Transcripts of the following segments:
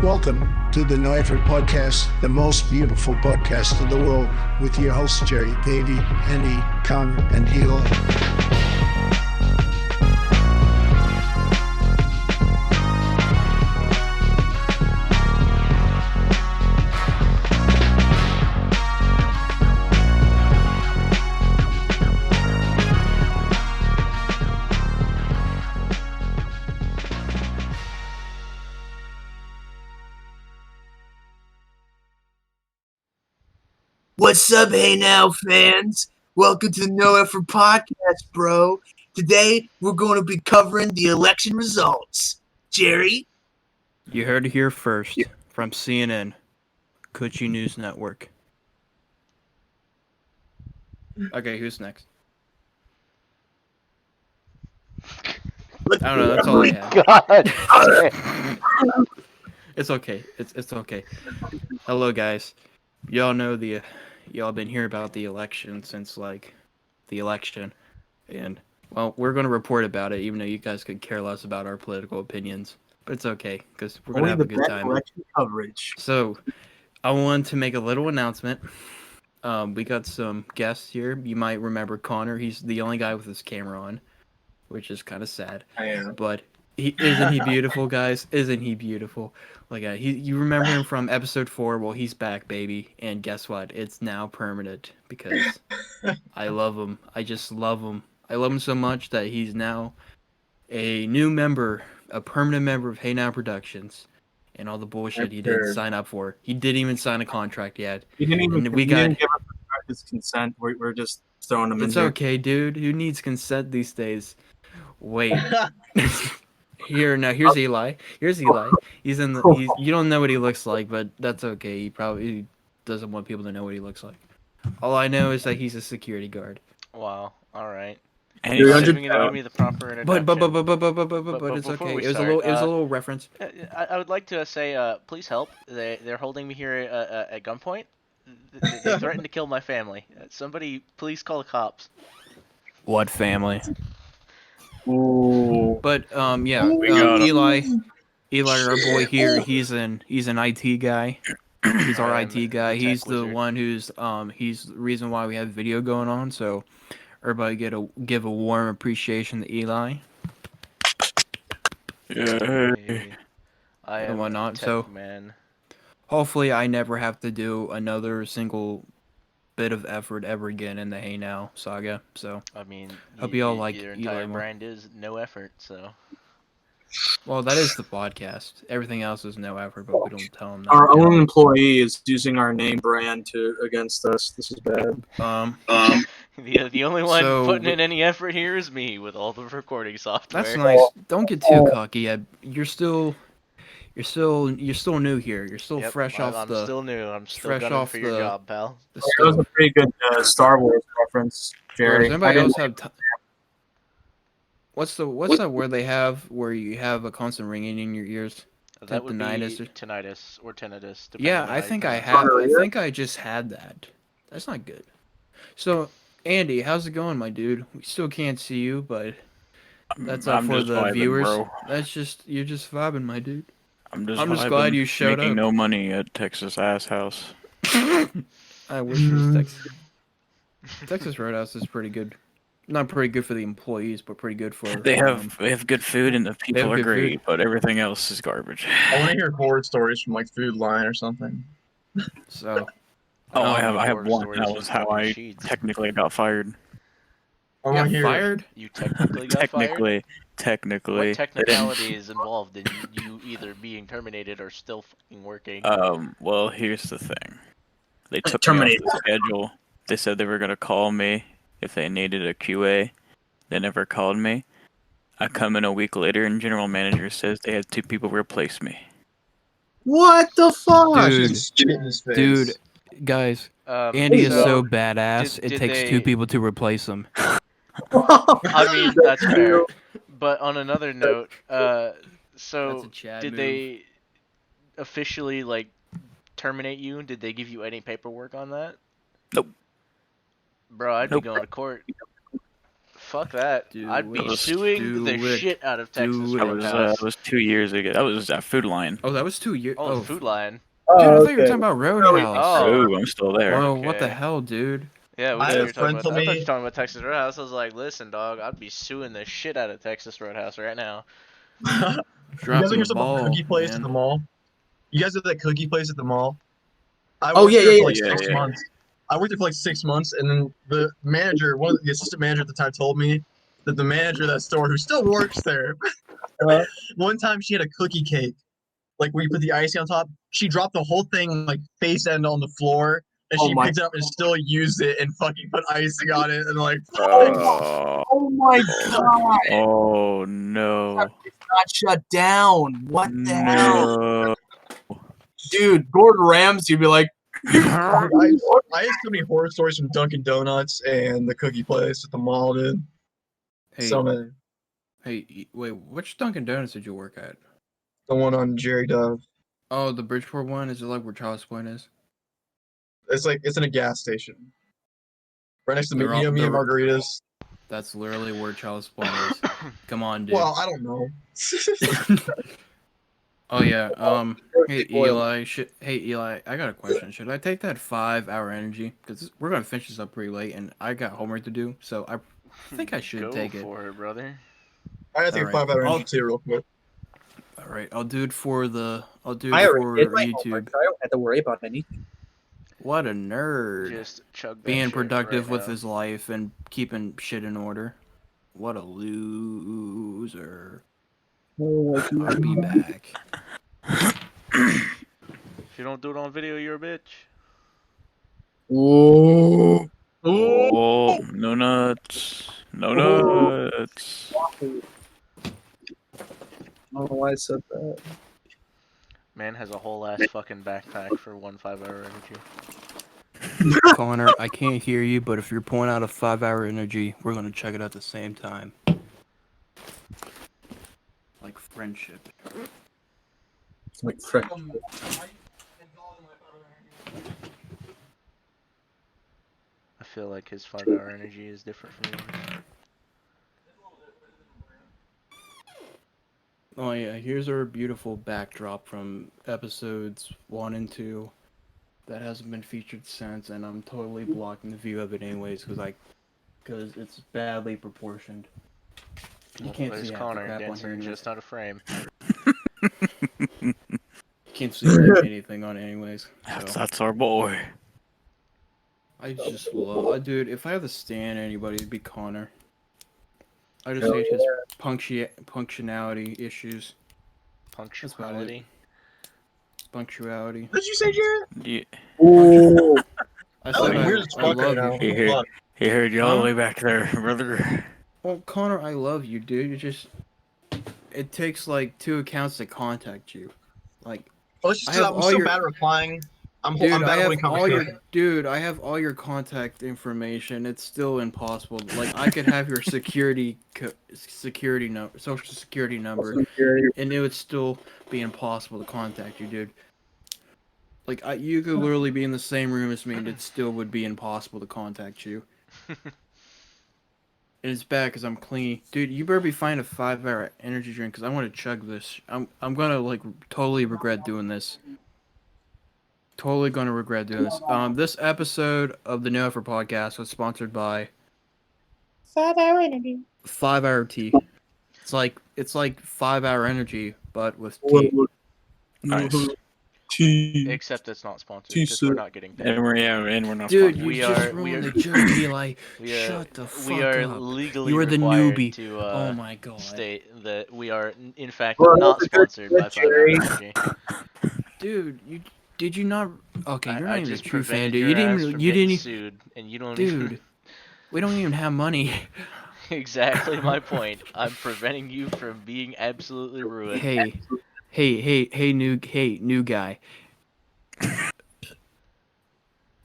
Welcome to the No Effort Podcast, the most beautiful podcast in the world, with your hosts, Jerry, Davey, Andy, Connor, and Eli. What's up, Hey Now fans? Welcome to the No Effort Podcast, bro. Today, we're going to be covering the election results. Jerry? You heard it here first from CNN, Coochie News Network. Okay, who's next? I don't know, that's all I have. God. It's okay. It's okay. Hello, guys. Y'all know y'all been hearing about the election since, the election. And, well, we're going to report about it, even though you guys could care less about our political opinions. But it's okay, because we're going to have a good time. Election coverage. So, I wanted to make a little announcement. We got some guests here. You might remember Connor. He's the only guy with his camera on, which is kind of sad. I am. But isn't he beautiful, guys? Isn't he beautiful? You remember him from episode 4? Well, he's back, baby. And guess what? It's now permanent because I love him. I just love him. I love him so much that he's now a new member, a permanent member of Hey Now Productions, and all the bullshit he didn't sign up for. He didn't even sign a contract yet. He didn't even And give us his consent. We're just throwing him in It's here. okay, dude. Who needs consent these days? Wait. Here's Eli. Here's Eli. You don't know what he looks like, but that's okay. He probably doesn't want people to know what he looks like. All I know is that he's a security guard. Wow. All right. And You're he's even gonna give me the proper introduction. But it's before okay. we It was start, a little reference. I would like to say, please help. They're holding me here at gunpoint. They threatened to kill my family. Somebody, please call the cops. What family? Ooh. But Eli, our boy here, he's an IT guy. He's our IT guy. He's the one who's he's the reason why we have video going on. So everybody give a warm appreciation to Eli. Yeah. I am and whatnot. a tech So man. hopefully I never have to do another single bit of effort ever again in the Hey Now saga. So I mean, hope you all like your Eli entire more. brand is no effort. So Well, that is the podcast. Everything else is no effort, but we don't tell them that. Our own employee is using our name brand against us. This is bad. the only one So putting in any effort here is me with all the recording software. That's nice. Don't get too cocky. You're still new here. You're still fresh off I'm the. still new. I'm still fresh gunning off for your the- job, pal. the That was a stove. pretty good Star Wars reference, Jerry. Does anybody else have? What's that word they have where you have a constant ringing in your ears? That would be tinnitus or- tinnitus or tinnitus. depending Yeah, on I how think you I pronounce have. it. I think I just had that. That's not good. So, Andy, how's it going, my dude? We still can't see you, but that's up I'm for just the vibing, viewers. bro. You're just vibing, my dude. I'm just I'm just vibing, glad you showed making up. no money at Texas Ass House. I wish it was Texas. Texas Roadhouse is pretty good. Not pretty good for the employees, but pretty good for. They have good food and the people have are good great, food. but everything else is garbage. I want to hear horror stories from like Food Line or something. So. Oh, I don't have know one. stories That from was how fucking I Sheets. technically got fired. I You want got to hear fired? You technically got fired? Technically. What technicality is involved in you either being terminated or still fucking working? Well, here's the thing. They took me off the schedule. They said they were gonna call me if they needed a QA. They never called me. I come in a week later and general manager says they had 2 people replace me. What the fuck? Dude. Just spit in his face. Dude, guys, Andy is so badass, did it takes they- 2 people to replace him. I mean, that's fair. But on another note, That's so a Chad did move. they officially terminate you? Did they give you any paperwork on that? Nope. Bro, I'd Nope. be going to court. fuck that. I'd be suing the shit out of Texas Roadhouse. That was 2 years ago. That was at Food Line. Oh, that was 2 years. Oh, Food Line. Dude, I Oh, thought you were talking about Roadhouse. Oh, I'm still there. Bro, what the Okay. hell, dude? Yeah, I had a friend I tell thought you were me. talking about Texas Roadhouse. I was like, listen, dog, I'd be suing the shit out of Texas Roadhouse right now. You guys Dropping ever the some ball, cookie place at man. the mall? You guys did that cookie place at the mall? I Oh, worked yeah, there yeah, for like yeah. 6 months. I worked there for like 6 months, and then the manager, the assistant manager at the time, told me that the manager of that store, who still works there, one time she had a cookie cake, like where you put the icing on top. She dropped the whole thing like face end on the floor, and Oh she my- picked it up and still used it and fucking put icing on it, and like, Oh my god! Oh no. It's not shut down. What the hell? No. Dude, Gordon Ramsay would be like, I have so many horror stories from Dunkin' Donuts and the cookie place at the mall, dude. Hey, So many. wait, which Dunkin' Donuts did you work at? The one on Jerry Dove. Oh, the Bridgeport one? Is it like where Child's Point is? It's in a gas station. Right next to They're all- me and they're- Margaritas. That's literally where Child's Point is. Come on, dude. Well, I don't know. Oh yeah. Hey Eli. Hey Eli. I got a question. Should I take that 5-hour energy? Because we're gonna finish this up pretty late, and I got homework to do. So I think I should Go take it. for it, brother. I gotta take a Alright. 5-hour energy too, real quick. All right. I'll do it for the. I'll do it I for already did my YouTube. homework, so I don't have to worry about anything. What a nerd. Just chug that Being shit productive right with now. his life and keeping shit in order. What a loser. I'll be back. If you don't do it on video, you're a bitch. oh, Oh, no nuts. No nuts. I don't know why I said that. Man has a whole ass fucking backpack for 1 5-hour energy. Connor, I can't hear you, but if you're pulling out a 5-hour energy, we're gonna check it at the same time. Like friendship. Like frick. I feel like his 5-hour energy is different from yours. Oh yeah, here's our beautiful backdrop from episodes 1 and 2 that hasn't been featured since, and I'm totally blocking the view of it anyways because it's badly proportioned. You can't There's see half the Connor crap on dancing here in anyways. just out of frame. You can't see anything on it anyways. So. That's our boy. I just love, dude. If I had to stand anybody, it'd be Connor. I just hate his punctuality issues. Punctuality. Punctuality. What did you say, Jared? Yeah. Ooh. I That was said weird as I fuck love right now. you. He heard, Fuck. he heard you all the Huh? way back there, brother. Well, Connor, I love you, dude. It takes like 2 accounts to contact you. Like, Well, it's just I 'cause have I'm all so your- bad at replying. I'm dude, bad I at have holding all conversation. your dude. I have all your contact information. It's still impossible. Like, I could have your security number, social security number, and it would still be impossible to contact you, dude. Like, you could literally be in the same room as me, and it still would be impossible to contact you. And it's bad because I'm clean, dude. You better be finding a 5-hour energy drink because I want to chug this. I'm gonna like totally regret doing this. Totally gonna regret doing this. This episode of the No Effort Podcast was sponsored by 5-hour energy. 5-hour tea. It's like 5-hour energy, but with tea. Nice. Except it's not sponsored because we're not getting paid. And we're not Dude, sponsored. you We just are- we ruined are- the joke, Eli. We, Shut the fuck we are up. legally You are the required newbie. to Oh my god. state that we are in fact Well, not that's a good sponsored by 5-hour Jerry. energy. Dude, did you not? Okay, you're not I even a just true fan, prevented dude. your You ass didn't. from You getting didn't. sued, and you don't Dude, we don't even have money. Exactly my point. I'm preventing you from being absolutely ruined. Hey, new guy.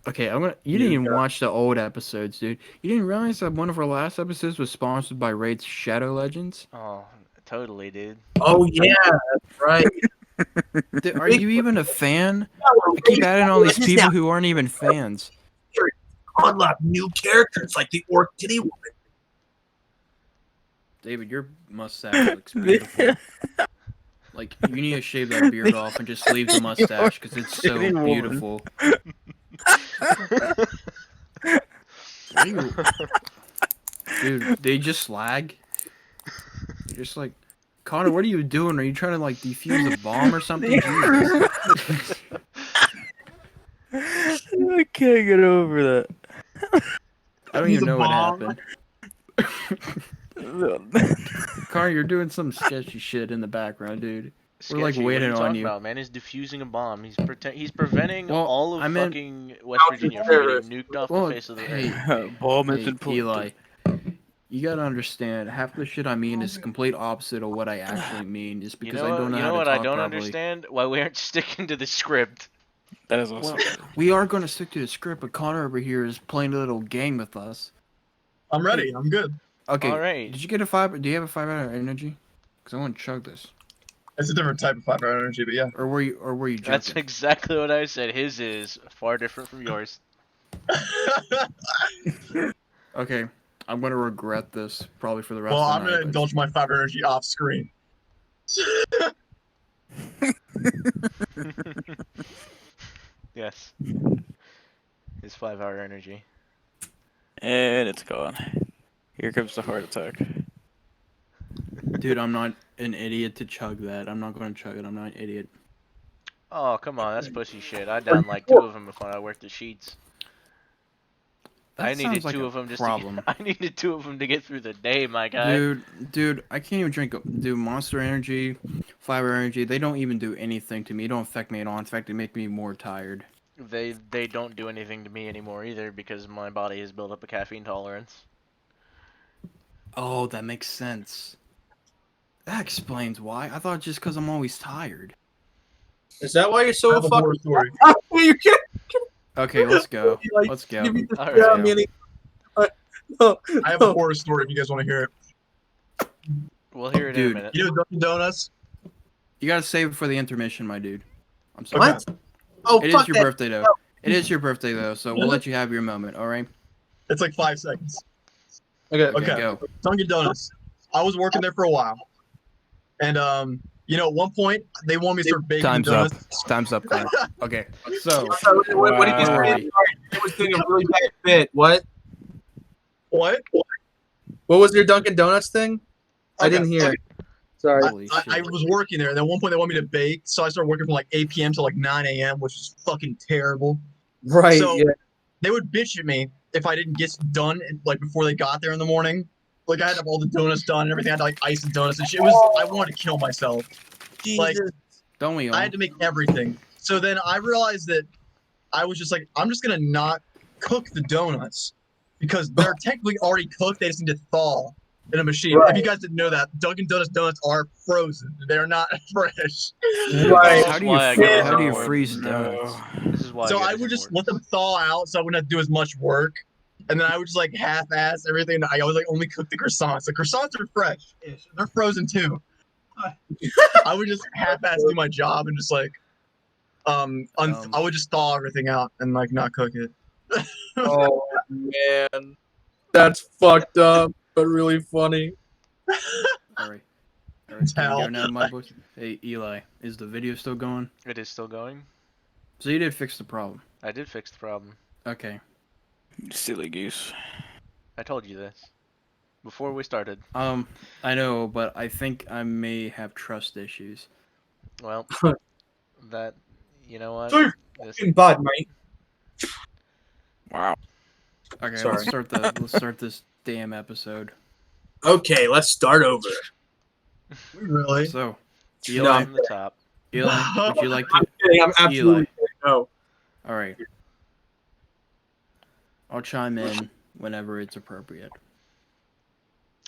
Okay, you didn't even watch the old episodes, dude. You didn't realize that one of our last episodes was sponsored by Raid's Shadow Legends? Oh, totally, dude. oh yeah, that's right. Dude, are you even a fan? I keep adding all these people who aren't even fans. Unlock new characters like the Orc Titty Woman. David, your mustache looks beautiful. Like, you need to shave that beard off and just leave the mustache because it's so shitty woman. beautiful. What are you... Dude, they just slag? You're just like, Connor, what are you doing? Are you trying to, like, defuse a bomb or something? Jesus. I can't get over that. I don't even know what happened. Connor, you're doing some sketchy shit in the background, dude. We're like Sketchy, waiting what are you on talking you. about? Man is defusing a bomb. He's preventing Well, all of I meant- fucking West Virginia from getting nuked off Well, the face of the hey, earth. Bomb hey, is in Eli, you gotta understand, half the shit I mean is complete opposite of what I actually mean. Just You because know I don't what? know You how know to what talk I don't properly. understand? Why we aren't sticking to the script. That is also Well, we are gonna stick to the script, but Connor over here is playing a little game with us. I'm ready. I'm good. Okay. All right. Did you get a 5? Do you have a 5 out of energy? Because I want to chug this. It's a different type of 5-hour energy, but yeah. Or were you joking? That's exactly what I said. His is far different from yours. Okay. I'm gonna regret this probably for the rest Well, of I'm the gonna night. indulge my 5-hour energy off screen. Yes. His 5-hour energy. and it's gone. Here comes the heart attack. Dude, I'm not an idiot to chug that. I'm not gonna chug it. I'm not an idiot. Oh, come on. That's pussy shit. I downed like 2 of them before I worked the sheets. That I needed sounds like 2 a of them just problem. to get, I needed 2 of them to get through the day, my guy. Dude, I can't even drink. Dude, Monster Energy, Fiber Energy, they don't even do anything to me. They don't affect me at all. In fact, they make me more tired. They don't do anything to me anymore either because my body has built up a caffeine tolerance. Oh, that makes sense. That explains why. I thought just because I'm always tired. Is that why you're I so have a horror fucking? story. You can't Okay, let's go. like, Let's go. give me the All damn right. meaning. No, I have a horror story if you guys want to hear it. We'll hear it Dude. in a minute. You know Dunkin' Donuts? You gotta save it for the intermission, my dude. I'm sorry. What? Oh, It fuck is your that. birthday, though. It is your birthday, though, so we'll let you have your moment, alright? It's like 5 seconds. Okay. Okay, Okay. go. Dunkin' Donuts. I was working there for a while. And, at one point, they wanted me to start baking Time's the up. donuts. Time's up, Connor. Okay, so... What did you Where were say? we? It was doing a really bad bit. What? What? What was your Dunkin' Donuts thing? I Okay, didn't hear. okay. Sorry. Holy I shit. was working there, and at one point they wanted me to bake, so I started working from like 8 p.m. to like 9 a.m., which is fucking terrible. Right. So yeah. they would bitch at me if I didn't get done like before they got there in the morning. Like I had to have all the donuts done and everything. I had to like ice the donuts and shit. I wanted to kill myself. Like Jesus. Don't we all? I had to make everything. So then I realized that I was just like, I'm just gonna not cook the donuts because they're technically already cooked. They just need to thaw in a machine. Right. If you guys didn't know that, Dunkin' Donuts donuts are frozen. They're not fresh. Right. How do why I you, get how do you bored. freeze No. donuts? This is why. So I, get I would just bored. let them thaw out, so I wouldn't have to do as much work. And then I would just like half-ass everything. I always like only cook the croissants. The croissants are fresh. They're frozen too. I would just half-ass do my job and just like, I would just thaw everything out and like not cook it. Oh man, that's fucked up, but really funny. Alright. Alright, It's can we go hell. now, my boys? Hey, Eli, is the video still going? It is still going. So you did fix the problem. I did fix the problem. Okay. You silly goose. I told you this before we started. I know, but I think I may have trust issues. Well, that you know what? So you're This, fucking bud, mate. Wow. Okay, Sorry. let's start this damn episode. Okay, let's start over. Really? So, from Eli, the top. Eli, would you like to? Kidding, I'm absolutely no. All right. I'll chime in whenever it's appropriate.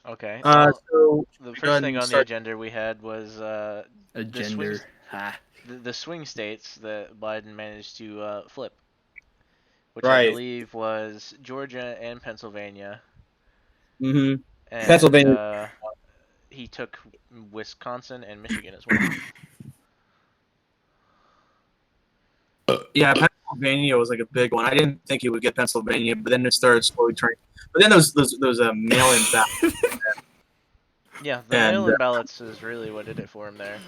Okay. So The go first ahead thing and on the start. agenda we had was A gender. Ha. the swing states that Biden managed to flip, which I Right. believe was Georgia and Pennsylvania. Mm-hmm. And, Pennsylvania. He took Wisconsin and Michigan as well. Yeah, Pennsylvania was like a big one. I didn't think he would get Pennsylvania, but then it started slowly turning. But then those mail-in ballots. Yeah, the And mail-in ballots is really what did it for him there.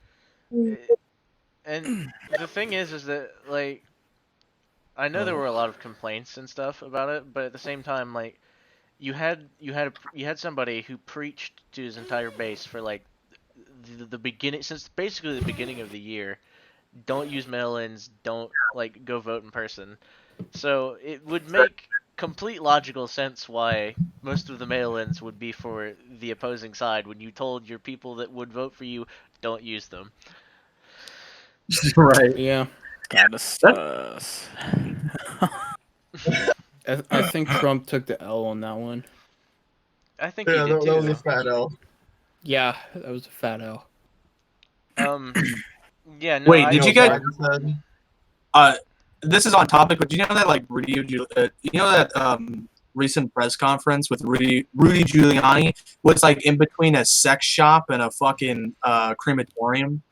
And the thing is that like I know there were a lot of complaints and stuff about it, but at the same time, like you had somebody who preached to his entire base for like the beginning, since basically the beginning of the year. Don't use mail-ins. Don't like go vote in person. So it would make complete logical sense why most of the mail-ins would be for the opposing side when you told your people that would vote for you don't use them. right. Yeah, Kinda sus. I think Trump took the L on that one. I think he Yeah, did that too, was a though. fat L. Yeah, that was a fat L. Yeah, no, Wait, I, did you Joe guys? Biden said. This is on topic, but do you know that like you know that recent press conference with Rudy Giuliani was like in between a sex shop and a fucking crematorium.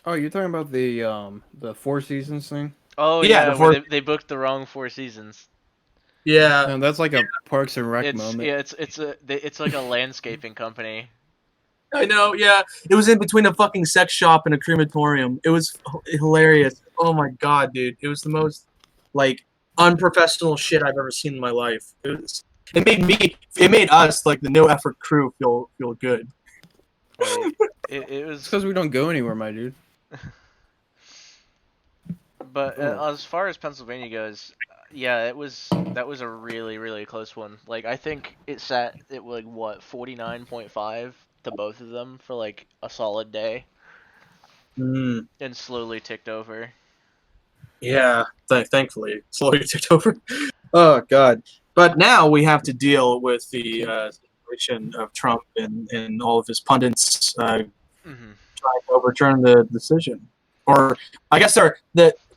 Oh, you're talking about the Four Seasons thing? Oh Yeah, yeah, where before. they booked the wrong Four Seasons. Yeah, No, that's like a Parks and Rec It's moment. yeah, it's like a landscaping company. I know. Yeah, it was in between a fucking sex shop and a crematorium. It was hilarious. Oh my god, dude! It was the most like unprofessional shit I've ever seen in my life. It made us like the no effort crew feel good. Like it It's was, because we don't go anywhere, my dude. but Oh. as far as Pennsylvania goes, yeah, that was a really close one. Like I think it sat at like what 49.5 to both of them for like a solid day, Mm, and slowly ticked over. yeah, thankfully, slowly ticked over. Oh god! But now we have to deal with the situation of Trump and all of his pundits Hmm. trying to overturn the decision. Or I guess they're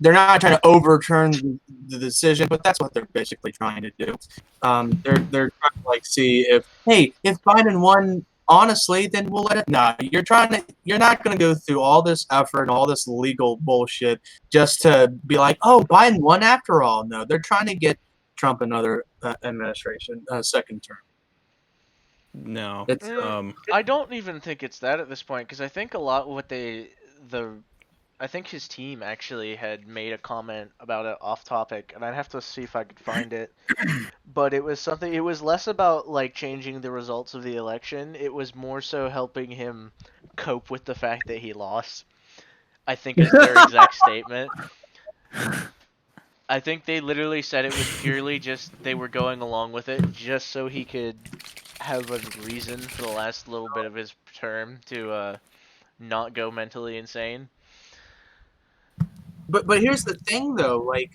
not trying to overturn the decision, but that's what they're basically trying to do. They're trying to like see if Biden won honestly, then we'll let it. No, you're not going to go through all this effort and all this legal bullshit just to be like, oh, Biden won after all. No, they're trying to get Trump another administration, second term. No. It's I don't even think it's that at this point because I think a lot what the I think his team actually had made a comment about it off topic, and I'd have to see if I could find it. But it was something. It was less about like changing the results of the election. It was more so helping him cope with the fact that he lost. I think is their exact statement. I think they literally said it was purely just they were going along with it just so he could have a reason for the last little bit of his term to not go mentally insane. but here's the thing though, like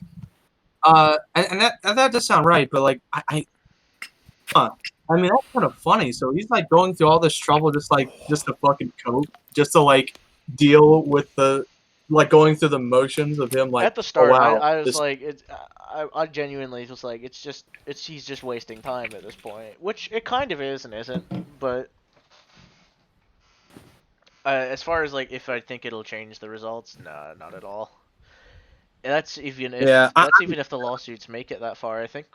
and that does sound right, but like I mean that's kind of funny. So he's like going through all this trouble just to fucking cope, just to like deal with the like going through the motions of him like At the oh start, wow I was this like, I genuinely was like, he's just wasting time at this point, which it kind of is and isn't. But as far as like if I think it'll change the results, nah, not at all. And yeah that's even if the lawsuits make it that far. I think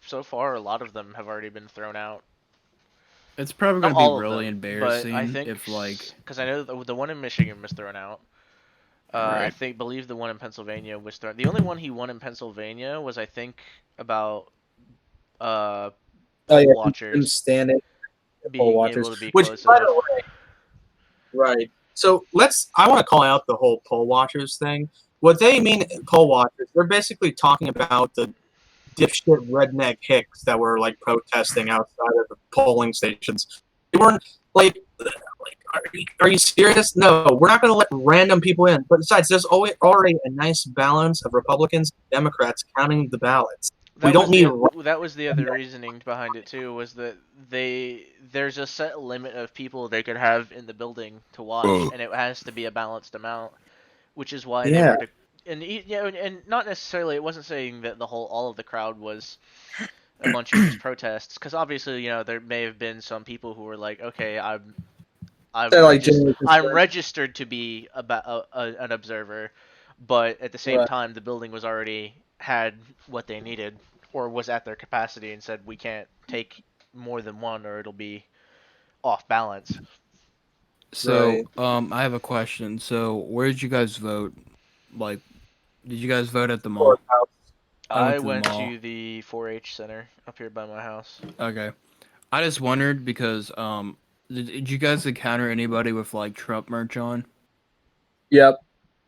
so far a lot of them have already been thrown out. It's probably Not going to be all of really them, but I embarrassing think if, like... because I know the one in Michigan was thrown out. I Right. believe the one in Pennsylvania was thrown. The only one he won in Pennsylvania was I think about uh oh poll yeah him watchers standing poll being watchers, able to be which close by the enough. way right. So I want to call out the whole poll watchers thing. What they mean poll watchers, they're basically talking about the dipshit redneck hicks that were like protesting outside of the polling stations. They weren't are you serious? No, we're not going to let random people in. But besides, there's already a nice balance of Republicans and Democrats counting the ballots. We don't need. That was the other reasoning behind it too, was that there's a set limit of people they could have in the building to watch, and it has to be a balanced amount, which is why they Yeah. were and not necessarily it wasn't saying that all of the crowd was a bunch of just protests, because obviously there may have been some people who were like, okay, They're like genuinely I'm concerned. registered to be an observer, but at the same Right. time, the building was already had what they needed or was at their capacity and said we can't take more than one or it'll be off balance. So, I have a question. So, where did you guys vote? Like, did you guys vote at the mall? I went went to the mall. to the 4-H center up here by my house. Okay. I just wondered because did you guys encounter anybody with like Trump merch on? Yep.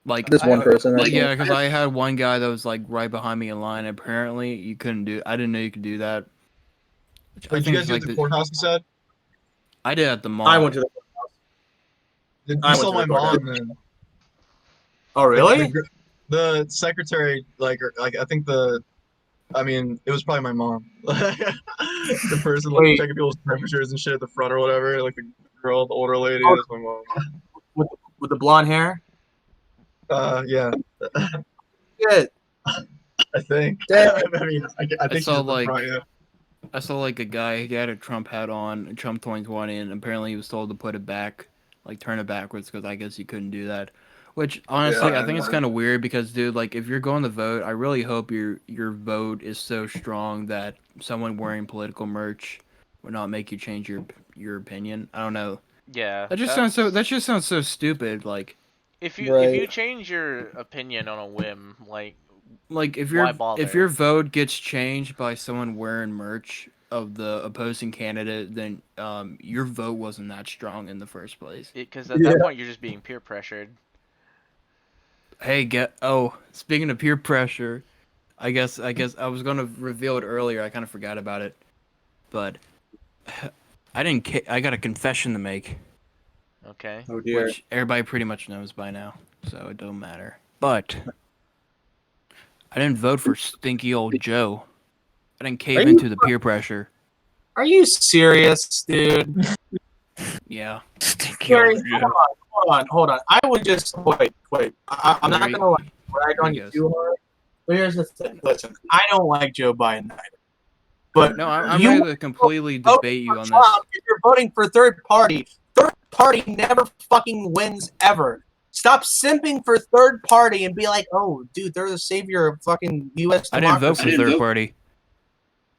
Like This one person. Like, yeah, because I had one guy that was like right behind me in line. Apparently, you couldn't do. I didn't know you could do that. Wait, did you guys do it at the courthouse? You said. I did at the mall. I went to the. You saw my mom then. Oh really? The secretary, like I think I mean, it was probably my mom. The person like checking people's temperatures and shit at the front or whatever. Like the girl, the older lady, that's my mom. With the blonde hair. Yeah. Good. I think. I mean, I think saw she's like front, yeah. I saw like a guy. He had a Trump hat on, Trump 2020, and apparently he was told to put it back, like turn it backwards, because I guess you couldn't do that. Which honestly, I think it's kind of weird because, dude, like if you're going to vote, I really hope your vote is so strong that someone wearing political merch would not make you change your opinion. I don't know. Yeah. That just sounds so stupid. Like if you change your opinion on a whim, like if why bother? if your vote gets changed by someone wearing merch of the opposing candidate, then your vote wasn't that strong in the first place. Because at that point you're just being peer pressured. Hey, speaking of peer pressure, I guess I was gonna reveal it earlier. I kind of forgot about it, but I got a confession to make. Okay. Oh dear. Which everybody pretty much knows by now, so it don't matter. But I didn't vote for stinky old Joe. I didn't cave into the peer pressure. Are you serious, dude? Yeah. Stinky old Joe. Hold on. I would just wait. I'm not gonna like brag on you too hard. But here's the thing. Listen, I don't like Joe Biden either. But no, I'm ready to completely debate you on Trump, this. if you're voting for third party never fucking wins ever. Stop simping for third party and be like, oh, dude, they're the savior of fucking U.S. democracy. I didn't vote for third party.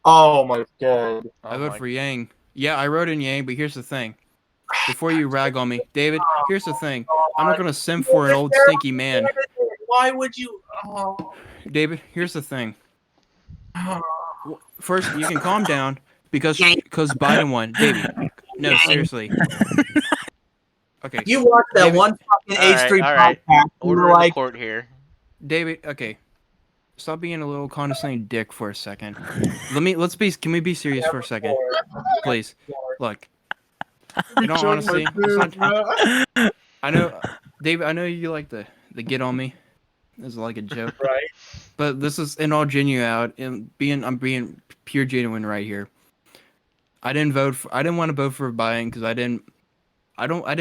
Oh my god. I voted for Yang. Yeah, I wrote in Yang, but here's the thing. Before you rag on me, David, here's the thing. I'm not gonna simp for an old stinky man. Why would you? Oh. David, here's the thing. First, you can calm down because Biden won. David, no, seriously. Okay. You watched that David, one fucking H3 podcast. Order of the like, court here. David, okay. Stop being a little condescending dick for a second. Can we be serious for a second? Please. Look. In all honesty, I know, David, I know you like the get on me. It's like a joke. Right. But this is in all genuine, I'm being pure genuine right here. I didn't want to vote for Biden because I didn't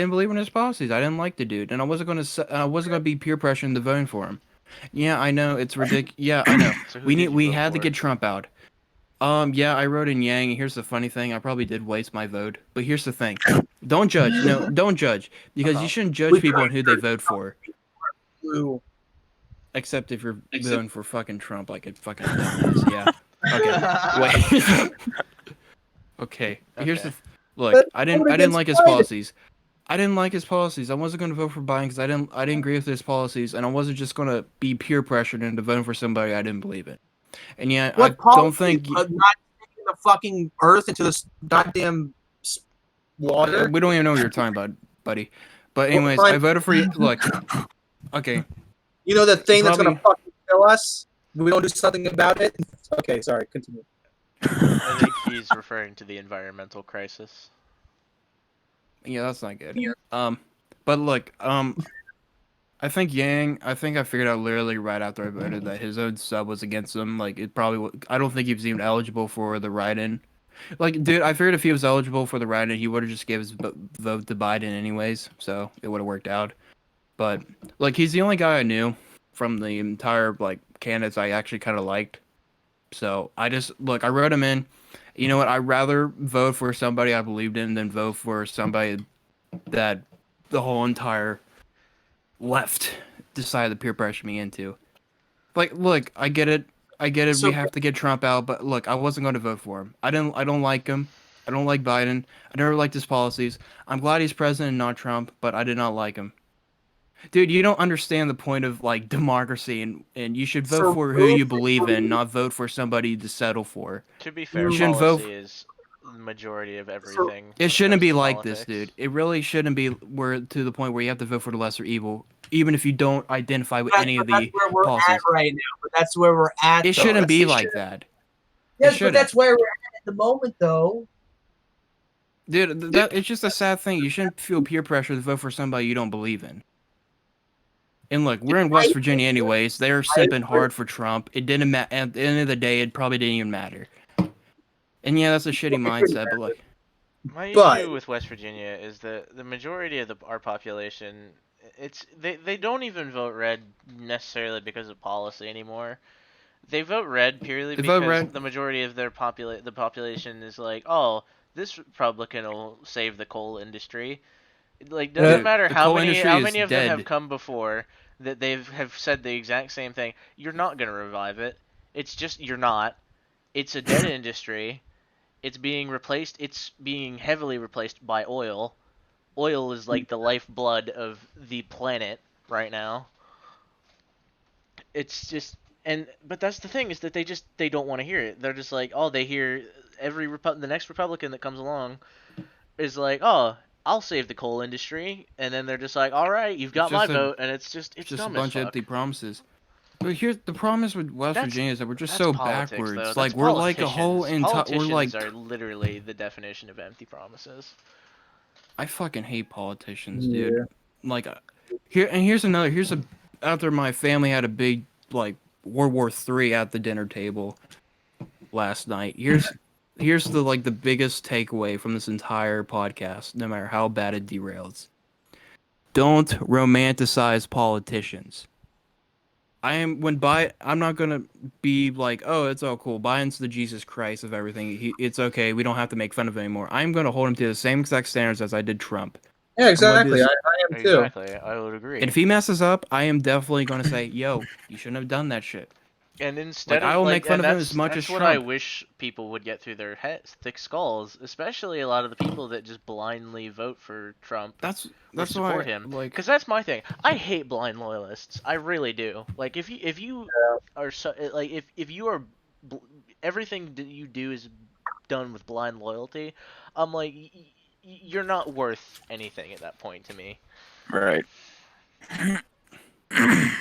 believe in his policies. I didn't like the dude, and I wasn't gonna be peer pressured into voting for him. Yeah, I know it's ridiculous. Yeah, I know. So we had to get Trump out. Yeah, I wrote in Yang. Here's the funny thing: I probably did waste my vote. But here's the thing: don't judge. No, don't judge because you shouldn't judge people on who they vote for. Except if you're voting for fucking Trump, like it fucking dumbass. Yeah. Okay. Wait. Okay. Here's the look. I didn't like his policies. I didn't like his policies. I wasn't going to vote for Biden because I didn't agree with his policies, and I wasn't just going to be peer pressured into voting for somebody I didn't believe in. And yeah, I don't think not taking the fucking earth into this goddamn water. We don't even know what you're talking about, buddy. But anyways, I voted for you. Look, okay. You know the thing that's gonna fucking kill us? We don't do something about it. Okay, sorry. Continue. I think he's referring to the environmental crisis. Yeah, that's not good. But look, I think I figured out literally right after I voted that his own sub was against him. Like, I don't think he was even eligible for the write-in. Like, dude, I figured if he was eligible for the write-in, he would have just gave his vote to Biden anyways, so it would have worked out. But, like, he's the only guy I knew from the entire, like, candidates I actually kind of liked. So, I wrote him in. You know what? I'd rather vote for somebody I believed in than vote for somebody that the whole entire left decided to peer pressure me into. Like, look, I get it. So, we have to get Trump out, but look, I wasn't going to vote for him. I don't like him. I don't like Biden. I never liked his policies. I'm glad he's president and not Trump, but I did not like him. Dude, you don't understand the point of like democracy, and you should vote for who you believe in, not vote for somebody to settle for. To be fair, You shouldn't vote policy is the majority of everything. It when shouldn't comes be to like this, politics. dude. It really shouldn't be to the point where you have to vote for the lesser evil, even if you don't identify with any of That's the where we're policies. at right now. But that's where we're at. It though. shouldn't That's be the like shit. that. Yes, but shouldn't. that's where we're at the moment, though. Dude, it's just a sad thing. You shouldn't feel peer pressure to vote for somebody you don't believe in. And look, we're in West Virginia anyways. They're simping hard for Trump. It didn't matter. At the end of the day, it probably didn't even matter. And yeah, that's a shitty mindset, but like... My But- issue with West Virginia is that the majority of our population, they don't even vote red necessarily because of policy anymore. They vote red purely They vote because red. the majority of the population is like, oh, this Republican will save the coal industry. Like, doesn't Dude, matter the how coal many industry is of them have dead. come before that have said the exact same thing. You're not gonna revive it. It's just you're not. It's a dead industry. It's being replaced. It's being heavily replaced by oil. Oil is like the lifeblood of the planet right now. It's just, but that's the thing, is that they don't want to hear it. They're just like, oh, they hear the next Republican that comes along is like, oh, I'll save the coal industry, and then they're just like, all right, you've got my vote, and it's It's just a dumb bunch as of fuck. empty promises. But here's the problem is with West That's- Virginia is that we're just That's so politics, backwards. though. Like That's we're like a whole politicians. we're like Politicians are literally the definition of empty promises. I fucking hate politicians, dude. Like here's after my family had a big like World War III at the dinner table last night. Here's the biggest takeaway from this entire podcast, no matter how bad it derails. Don't romanticize politicians. I'm not gonna be like, oh, it's all cool. Biden's the Jesus Christ of everything. It's okay. We don't have to make fun of him anymore. I'm gonna hold him to the same exact standards as I did Trump. Yeah, exactly. this- I am too. Exactly, I would agree. And if he messes up, I am definitely gonna say, yo, you shouldn't have done that shit. And instead I of will make fun and of him that's- as much that's as what I Trump. wish people would get through their thick skulls, especially a lot of the people that just blindly vote for Trump That's or why support him. like Because that's my thing. I hate blind loyalists. I really do. Like if you are so like if you are everything that you do is done with blind loyalty, I'm like you're not worth anything at that point to me. Right. good I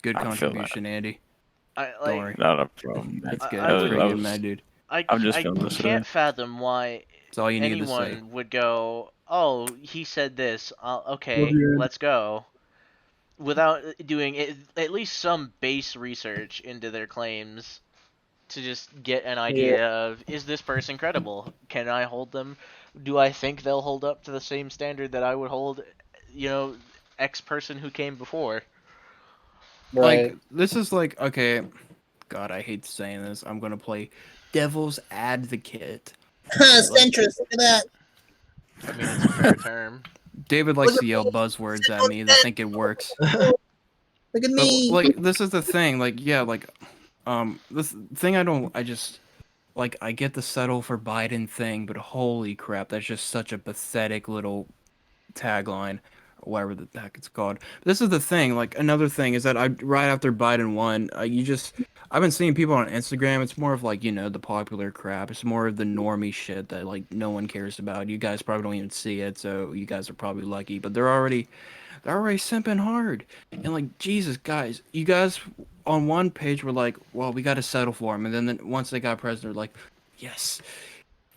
feel contribution, Andy. I Don't worry. Not a problem. That's good. I That's was- pretty I good, was- man, dude. I'm just feeling this can't way. fathom why That's all you need to say. anyone would go, oh, he said this, okay, Well, dude. let's go, without doing at least some base research into their claims to just get an idea of, is this person credible? Can I hold them? Do I think they'll hold up to the same standard that I would hold, X person who came before? Like this is like okay, God, I hate saying this. I'm gonna play devil's advocate. Centrist, look at that. I mean, it's a fair term. David likes to yell buzzwords at me, and I think it works. Look at But, me. like this is the thing. Like yeah, like this thing I get the settle for Biden thing, but holy crap, that's just such a pathetic little tagline. Whatever the heck it's called. This is the thing. Like another thing is that right after Biden won, I've been seeing people on Instagram. It's more of like the popular crap. It's more of the normie shit that like no one cares about. You guys probably don't even see it, so you guys are probably lucky. But they're already simping hard. And like Jesus, guys, you guys on one page were like, well, we got to settle for him, and then once they got president, they're like, yes,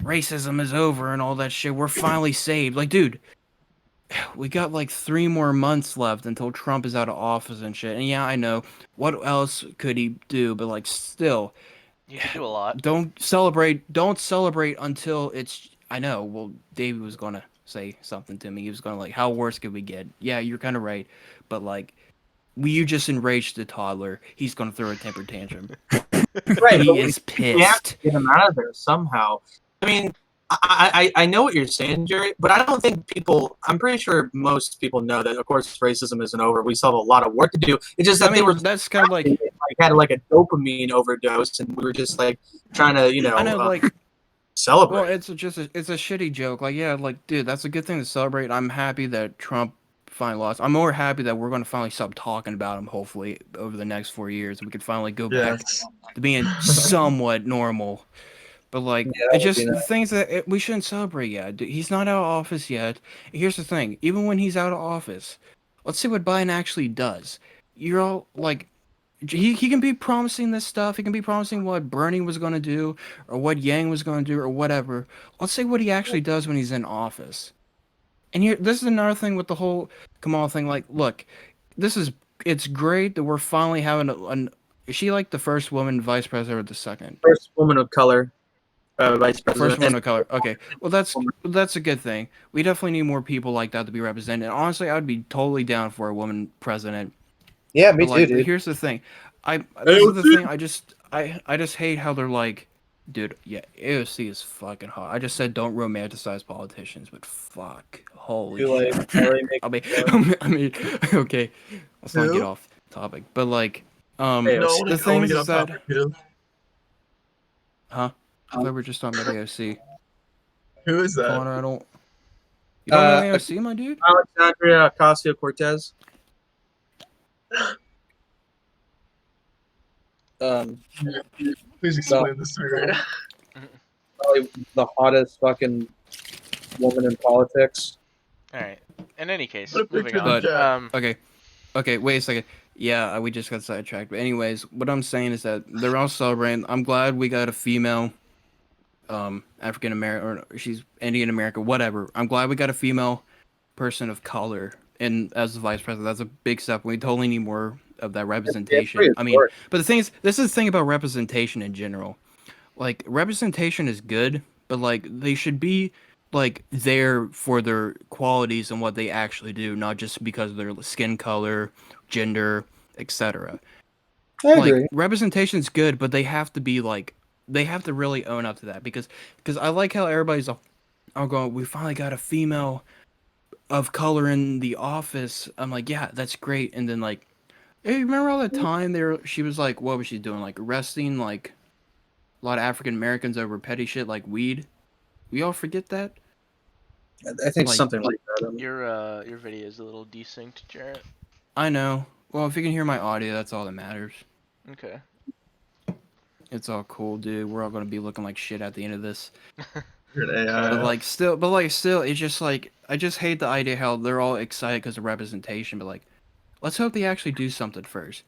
racism is over and all that shit. We're finally saved. Like, dude. We got like 3 more months left until Trump is out of office and shit. And yeah, I know. What else could he do? But like, still, You can do a lot. don't celebrate until it's. I know. Well, David was gonna say something to me. He was gonna like, how worse could we get? Yeah, you're kind of right. But like, you just enraged the toddler. He's gonna throw a temper tantrum. Right, He but is we have pissed. to get him out of there somehow. I mean, I know what you're saying, Jerry, but I don't think I'm pretty sure most people know that, of course, racism isn't over. We still have a lot of work to do. It's just that I mean, they were that's kind of like. had like a dopamine overdose, and we were just like trying to, I know, like. celebrate. Well, it's it's a shitty joke. Like, yeah, like, dude, that's a good thing to celebrate. I'm happy that Trump finally lost. I'm more happy that we're going to finally stop talking about him. Hopefully, over the next 4 years, we can finally go back Yes. to being somewhat normal. But like, Yeah, it's that would just be the things that we shouldn't celebrate yet. He's not out of office yet. Here's the thing: even when he's out of office, let's see what Biden actually does. You're all like, he can be promising this stuff. He can be promising what Bernie was going to do or what Yang was going to do or whatever. Let's see what he actually does when he's in office. And here, this is another thing with the whole Kamala thing. Like, look, it's great that we're finally having an. Is she like the first woman vice president or the second? First woman of color, vice First president. woman of color. Okay, well that's a good thing. We definitely need more people like that to be represented. And honestly, I would be totally down for a woman president. Yeah, me But like, too, dude. here's the thing. This is the thing. I just hate how they're like, dude. Yeah, AOC is fucking hot. I just said don't romanticize politicians, but fuck, holy Too late. shit. Already make- I mean, okay, let's not get Who? off topic. But like, Hey, No, I the wanna thing get is off that, topic, too. huh? I thought we were just talking about AOC. Who is that? Connor, I don't. You don't know AOC, my dude? Alexandria Ocasio-Cortez. Please explain this to me. Probably the hottest fucking woman in politics. All right. In any case, What a moving picture of the on. cat. Okay, wait a second. Yeah, we just got sidetracked. But anyways, what I'm saying is that they're all celebrating. I'm glad we got a female, African American, or she's Indian American, whatever. I'm glad we got a female person of color and as the vice president. That's a big step. We totally need more of that representation. I mean, but the thing is, this is the thing about representation in general. Like, representation is good, but like they should be like there for their qualities and what they actually do, not just because of their skin color, gender, etc. I Like, agree. representation is good, but they have to be like they have to really own up to that because I like how everybody's all going, we finally got a female of color in the office. I'm like, yeah, that's great. And then like, hey, remember all the time she was like, what was she doing? Like arresting like a lot of African Americans over petty shit like weed. We all forget that. I think Like- something like that. Your video is a little desynced, Jarrett. I know. Well, if you can hear my audio, that's all that matters. Okay. It's all cool, dude. We're all gonna be looking like shit at the end of this. You're an AI. But still, it's just like I just hate the idea how they're all excited because of representation. But like, let's hope they actually do something first.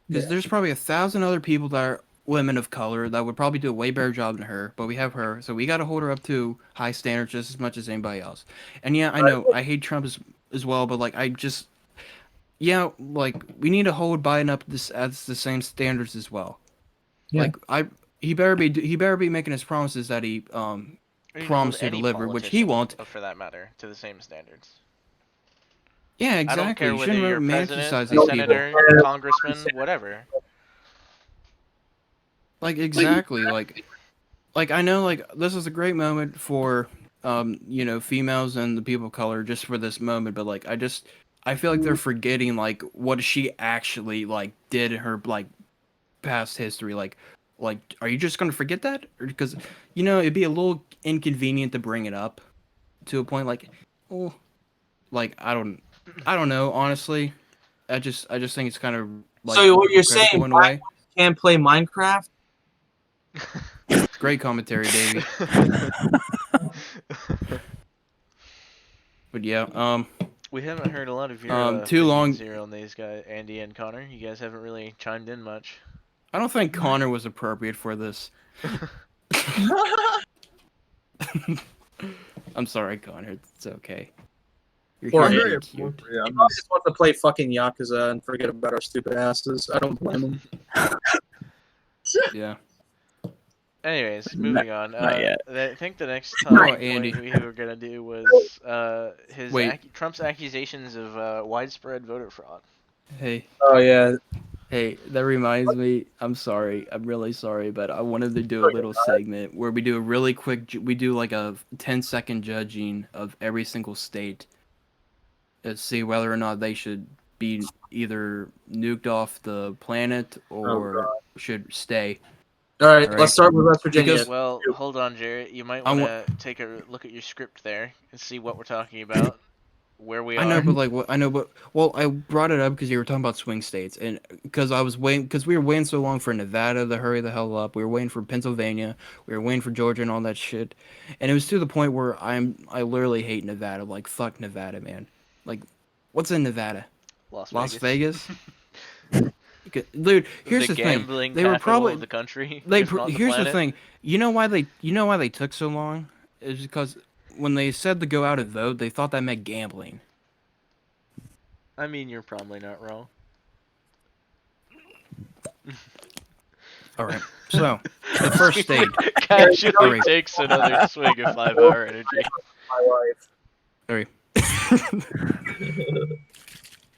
Because there's probably 1,000 other people that are women of color that would probably do a way better job than her. But we have her, so we got to hold her up to high standards just as much as anybody else. And yeah, I know I hate Trump as well, but like yeah, like we need to hold Biden up as the same standards as well. Yeah. Like he better be making his promises that he Or you can promised hold to any deliver, which he politician, won't. for that matter, to the same standards. Yeah, exactly. I don't care You whether shouldn't you're romanticize president, these senator, people. congressman, whatever. Like exactly, like I know like this is a great moment for females and the people of color just for this moment, but like I feel like they're forgetting like what she actually like did in her like past history. Like are you just gonna forget that? Because it'd be a little inconvenient to bring it up to a point like, oh, like I don't know, honestly. I just think it's kind of like So what you're hypocritical saying, in a way. can't play Minecraft? Great commentary, Davey. But yeah, We haven't heard a lot of your too long. opinions here on these guys, Andy and Connor. You guys haven't really chimed in much. I don't think Connor was appropriate for this. I'm sorry, Connor. It's okay. You're I'm here very to be cute. appropriate. He probably just wants to play fucking Yakuza and forget about our stupid asses. I don't blame him. Yeah. Anyways, moving on. not yet. I think the next Oh, topic Andy. we were gonna do was Trump's accusations of widespread voter fraud. Hey, Oh yeah. that reminds me. I'm sorry. I'm really sorry, but I wanted to do a little segment where we do a really quick. We do like a 10-second judging of every single state to see whether or not they should be either nuked off the planet or should stay. All right, All let's start with West Virginia. Because- Well, hold on, Jarrett. You might I want wa- to take a look at your script there and see what we're talking about, where we are. I know, but like, I know, but well, I brought it up because you were talking about swing states, and because I was waiting, because we were waiting so long for Nevada to hurry the hell up. We were waiting for Pennsylvania, we were waiting for Georgia and all that shit, and it was to the point where I literally hate Nevada. Like, fuck Nevada, man. Like, what's in Nevada? Las Vegas. Dude, here's the thing. gambling They were capital probably of the country. Here's if not the planet. thing. You know why they took so long? Is because when they said to go out and vote, they thought that meant gambling. I mean, you're probably not wrong. All right. So the first state. Casually Alright. takes another swig of 5-hour energy. My life. All right.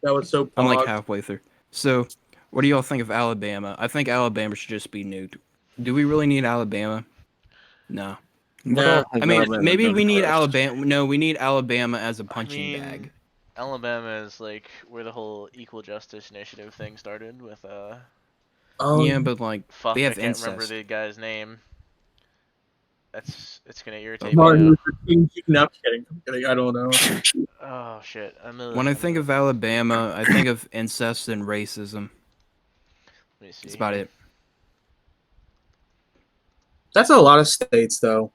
That was so. I'm like pog. halfway through. So, what do y'all think of Alabama? I think Alabama should just be nuked. Do we really need Alabama? No. Nah, I mean, maybe we need Alabama. No, we need Alabama as a punching bag. Alabama is like where the whole equal justice initiative thing started with Yeah, but like fuck, they I have can't remember incest. the guy's name. It's gonna irritate me Martin now. Luther King. No, I'm kidding. I'm kidding. I don't know. Oh shit! When I think of Alabama, I think of incest and racism. Let me see. That's about it. That's a lot of states, though.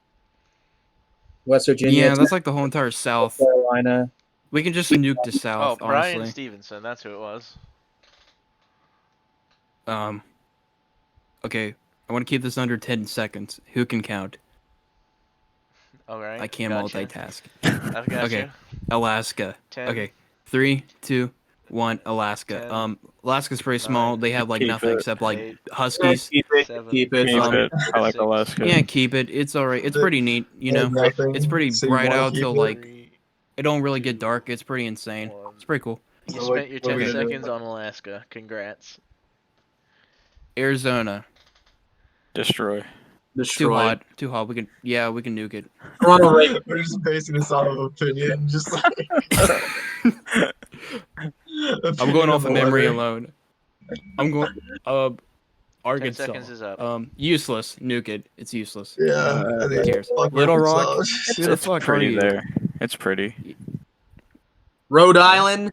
West Virginia. Yeah, that's like the whole entire South. Carolina. We can just nuke the South, Oh, Brian honestly. Stevenson, that's who it was. Okay, I want to keep this under 10 seconds. Who can count? All right. I can't gotcha. multitask. I've got Okay, you. Alaska. 10. Okay, 3, 2, 1. Alaska. 10, Alaska's pretty small. 9, They have like keep nothing it. except like 8, huskies. Keep it. 7, Keep it. Keep Um, it. I like 6, Alaska. Yeah, keep it. It's all right. It's pretty neat, you know. It's pretty bright out till like 3, it don't really get dark. It's pretty insane. 1. It's pretty cool. You So, like, spent your what are 10 we gonna do? seconds on Alaska. Congrats. Arizona. Destroy. Too Destroy. hot. Too hot. We can nuke it. We're just basing this off of opinion, just like. I'm going off of memory weather. alone. I'm going. 10 Arkansas. seconds is up. Useless. Nuke it. It's useless. Yeah. I Who think cares? fuck Little Rock. Arkansas. Who the It's fuck are pretty you? there. It's pretty. Rhode Island.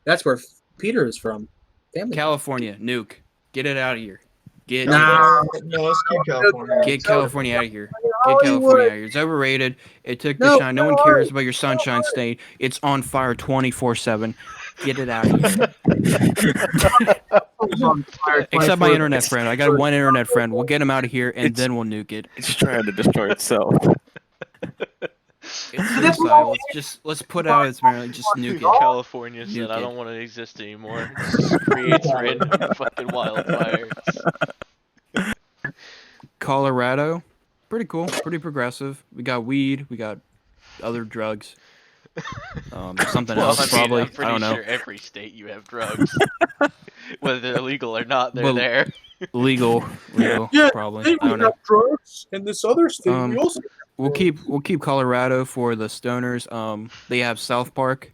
That's where Peter is from. Family. California. Nuke. Get it out of here. Get Nah. No, let's keep California. Get California out of here. Get California out of here. It's overrated. It took the No, shine. No one cares about your Sunshine State. It's on fire 24/7. Get it out of here. Except my internet friend. I got one internet friend. We'll get him out of here and then we'll nuke it. It's trying to destroy itself. It's suicide. Let's put out its merit. Just nuke it. California said, Nuke I it. don't want to exist anymore. Just creates random fucking wildfires. Colorado, pretty cool, pretty progressive. We got weed, we got other drugs. Something Well, else I mean, probably. I'm pretty I don't know. sure every state you have drugs. Whether they're illegal or not, they're Well, there. Legal, Yeah, probably. Hey, I we don't know. got drugs in this other state. Um, we also We'll keep Colorado for the stoners. They have South Park.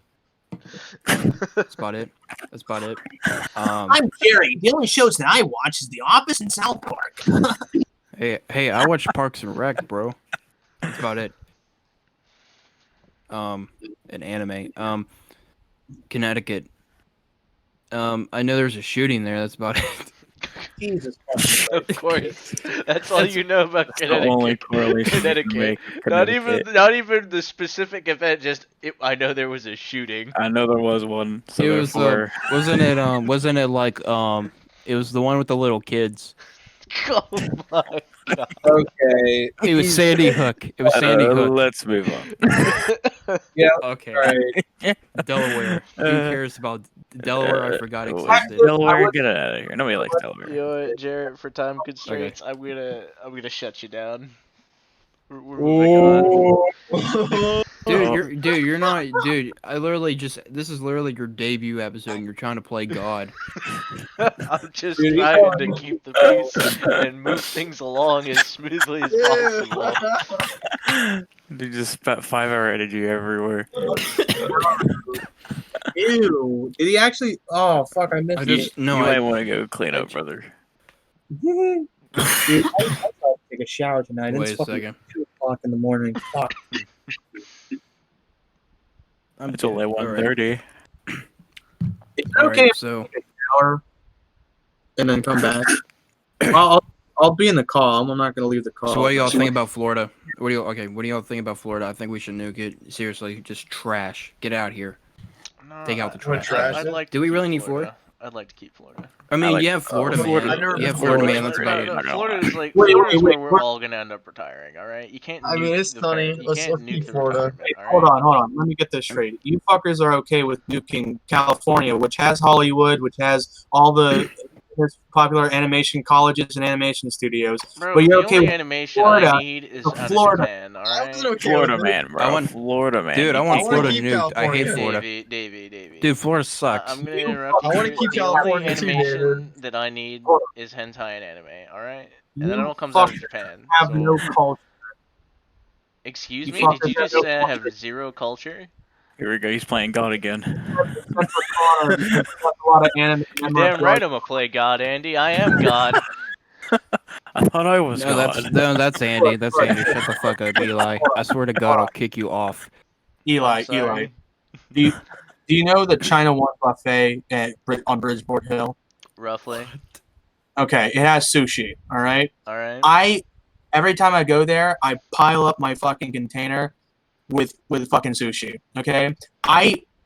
That's about it. That's about it. I'm Jerry. The only shows that I watch is The Office and South Park. Hey, I watch Parks and Rec, bro. That's about it. An anime. Connecticut. I know there's a shooting there. That's about it. Jesus. Of course, that's all you know about The only Connecticut. correlation you can Connecticut. make. Not Connecticut. even the specific event. Just I know there was a shooting. I know there was one. So It was therefore, wasn't it like it was the one with the little kids. Oh my god! Okay. It was Sandy Hook. It was Sandy Hook. let's move on. Okay. Right. Delaware. Who cares about Delaware? I forgot Oh, existed. Delaware, get it out of here. Nobody likes Delaware. You know what, Jarrett? For time constraints, I'm gonna shut you down. We're moving on. You're not, dude. I literally this is literally your debut episode, and you're trying to play God. I'm just Dude, he's trying going- to keep the pace and move things along as smoothly as possible. They just spent 5-hour energy everywhere. Ew. Did he actually? Oh fuck! I missed I it. just You no. might I, want to go clean up, brother. Dude, I thought I'd take a shower tonight. Wait It's a fucking second. 2 o'clock in the morning. Fuck. I'm It's only good. All right. 1:30. Is it All okay right, if so I take a shower and then come back? I'll be in the call. I'm not gonna leave the call. So what do y'all think about Florida? What do y'all think about Florida? I think we should nuke it. Seriously, just trash. Get out here. No, Take out the Would trash. trash I'd it? like Do to we keep really need Florida? I'd like to keep Florida. I mean, like- you have Florida, Florida. man. I've never You have been Florida, Florida. man. That's about it. Not gonna Florida lie. is like Wait, Florida's wait, where wait. we're all gonna end up retiring. All right, you can't. I nuke mean, it's the sunny. You Let's can't keep nuke the Florida. retirement. Hey, All right. hold on. Let me get this straight. You fuckers are okay with nuking California, which has Hollywood, which has all the popular animation colleges and animation studios. Bro, But you're the okay only with animation Florida. I need is out of Florida. Japan. All I right. wasn't okay Florida with it. man, bro. I want- Florida man. Dude, I You want keep wanna Florida keep nuked. I hate California. Florida. Davey. Dude, Florida sucks. I'm gonna interrupt you. I wanna here. keep The only California too, animation David. that I need Hold is hentai and anime. All right, and that You all comes out of fuckers Japan. have So, no culture. excuse You me, did fuckers you have just no say I have culture. zero culture? Here we go. He's playing God again. Except for Connor, because he watched a lot of anime. You're damn right I'm a play god, Andy. I am God. I thought I was No, God. that's Andy. That's Andy. Shut the fuck up, Eli. I swear to God, I'll kick you off. Eli, I'm sorry. do you know the China One buffet on Bridgeport Hill? Roughly. Okay, it has sushi. All right. All right. Every time I go there, I pile up my fucking container with fucking sushi. Okay.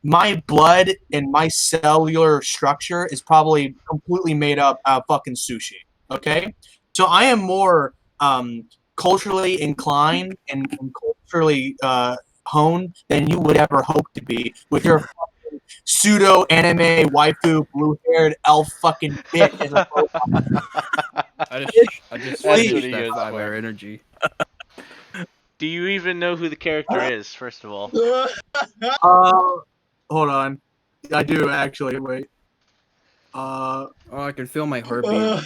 My blood and my cellular structure is probably completely made up out of fucking sushi. Okay. So I am more culturally inclined and culturally honed than you would ever hope to be with your fucking pseudo anime waifu blue haired elf fucking bitch as a I just That's what finished he that goes 5-hour for. energy. Do you even know who the character is? First of all. Hold on. I do actually. Wait. Oh, I can feel my heartbeat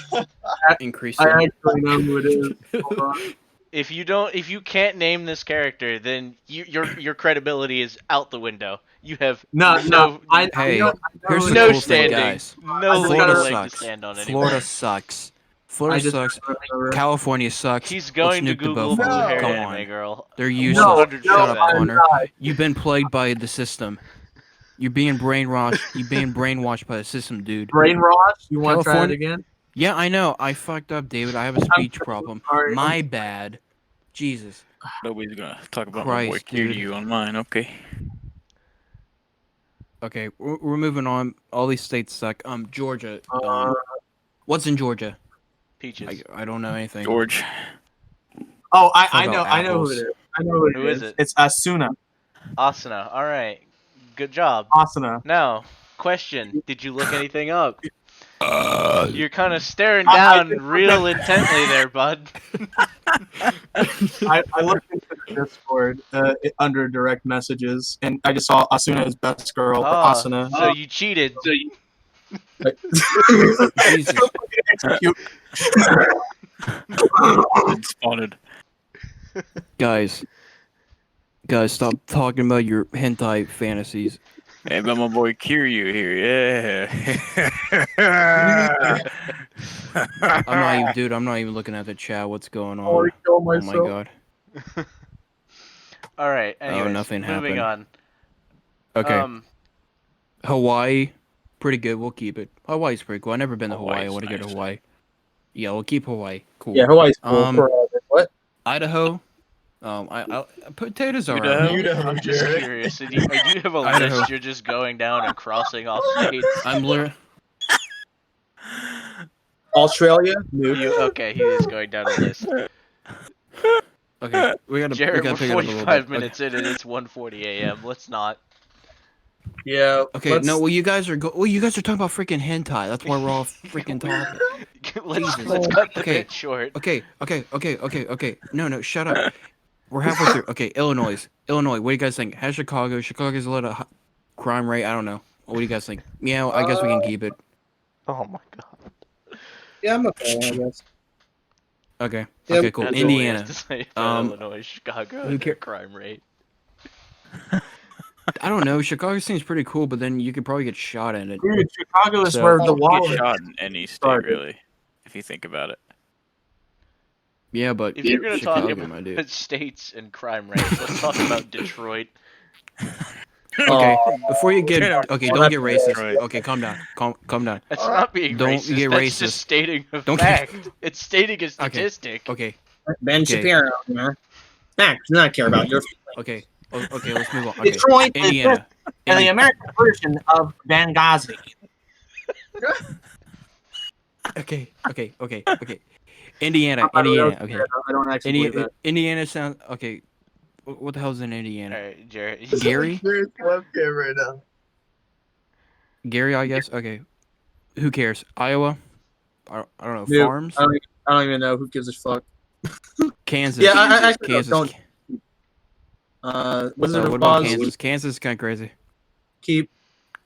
increasing. I actually know who it is. Hold on. If you can't name this character, then your credibility is out the window. You have No. Hey, here's the no cool thing, standing, guys. no Florida legal leg to sucks. stand on anymore. Florida sucks. Florida sucks. California sucks. He's Let's going to nuke the Google both of blue them. hair Come anime on. girl. They're useless. 100%. Shut up, I'm Connor. not. You've been plagued by the system. You're being brainwashed. You're being brainwashed by the system, dude. Brain rot? You want to try it California- again? Yeah, I know. I fucked up, David. I have a speech problem. sorry. My bad. Jesus. Nobody's gonna talk about Christ, my boy dude. Kiryu on mine. Okay. Okay, we're moving on. All these states suck. Georgia. What's in Georgia? Peaches. I don't know anything. George. Oh, I Talk know about who apples. it is. I know who Who is it? It's Asuna. Asuna. All right. Good job. Asuna. Now, question: did you look anything up? You're kind of staring I down real intently there, bud. I looked into the Discord under direct messages, and I just saw Asuna's best girl, or Oh, Asuna. so you cheated. Jesus. Execute. It's spotted. Guys, stop talking about your hentai fantasies. Hey, but my boy Kiryu here, yeah. I'm not even looking at the chat. What's going on? Or kill Oh my myself. god. All right. Anyways, nothing moving happened. on. Okay. Hawaii, pretty good. We'll keep it. Hawaii's pretty cool. I've never been to Hawaii. I Hawaii's want to go to nice. Hawaii. Yeah, we'll keep Hawaii. Cool. Yeah, Hawaii's cool. Um, What? Idaho. I potatoes are Idaho? alright. Idaho, I'm just Jared. curious. Do you have a Idaho. list you're just going down and crossing off states? I'm literally. Australia? Nope. Okay, he is going down a list. Okay, we Jared, gotta we're pick it up a little 45 bit. minutes in and it's 1:40 a.m. Let's not. Yeah. Okay, let's- no, you guys are talking about freaking hentai. That's why we're all freaking talking. let's cut the Okay. bit short. Okay. No, shut up. We're halfway through. Okay, Illinois. What do you guys think? Has Chicago? Chicago's a little crime rate. I don't know. What do you guys think? Yeah, I guess we can keep it. Oh my god. Yeah, I'm okay, I guess. Okay. Yeah, Okay, cool. That's all we have Indiana. to say about Um, Illinois, Chicago, who and their care- crime rate. I don't know. Chicago seems pretty cool, but then you could probably get shot in it. Dude, Chicago is So- where the You water get shot in any state, started. really, if you think about it. Yeah, but If you're gonna talk Chicago, my dude. about states and crime rates, let's talk about Detroit. Okay, before you get okay, don't get racist. Right. Okay, calm down. Calm down. That's not being Don't racist. get That's racist. just stating a Don't get- fact. It's stating a statistic. Okay. Ben Okay. Shapiro, man. Facts, do not care about your Okay. Okay, let's move on. Okay. Detroit is Indiana. and the American version of Benghazi. Okay. Indiana. Okay. I don't actually believe that. Indiana sounds okay. What the hell's in Indiana? Alright, Jared. Gary? There's webcam right now. Gary, I guess. Okay. Who cares? Iowa? I don't know. Dude, Farms? I don't even know. Who gives a fuck? Kansas. Yeah, I actually Kansas. don't. Wizard What of about Oz. Kansas? Kansas is kind of crazy. Keep.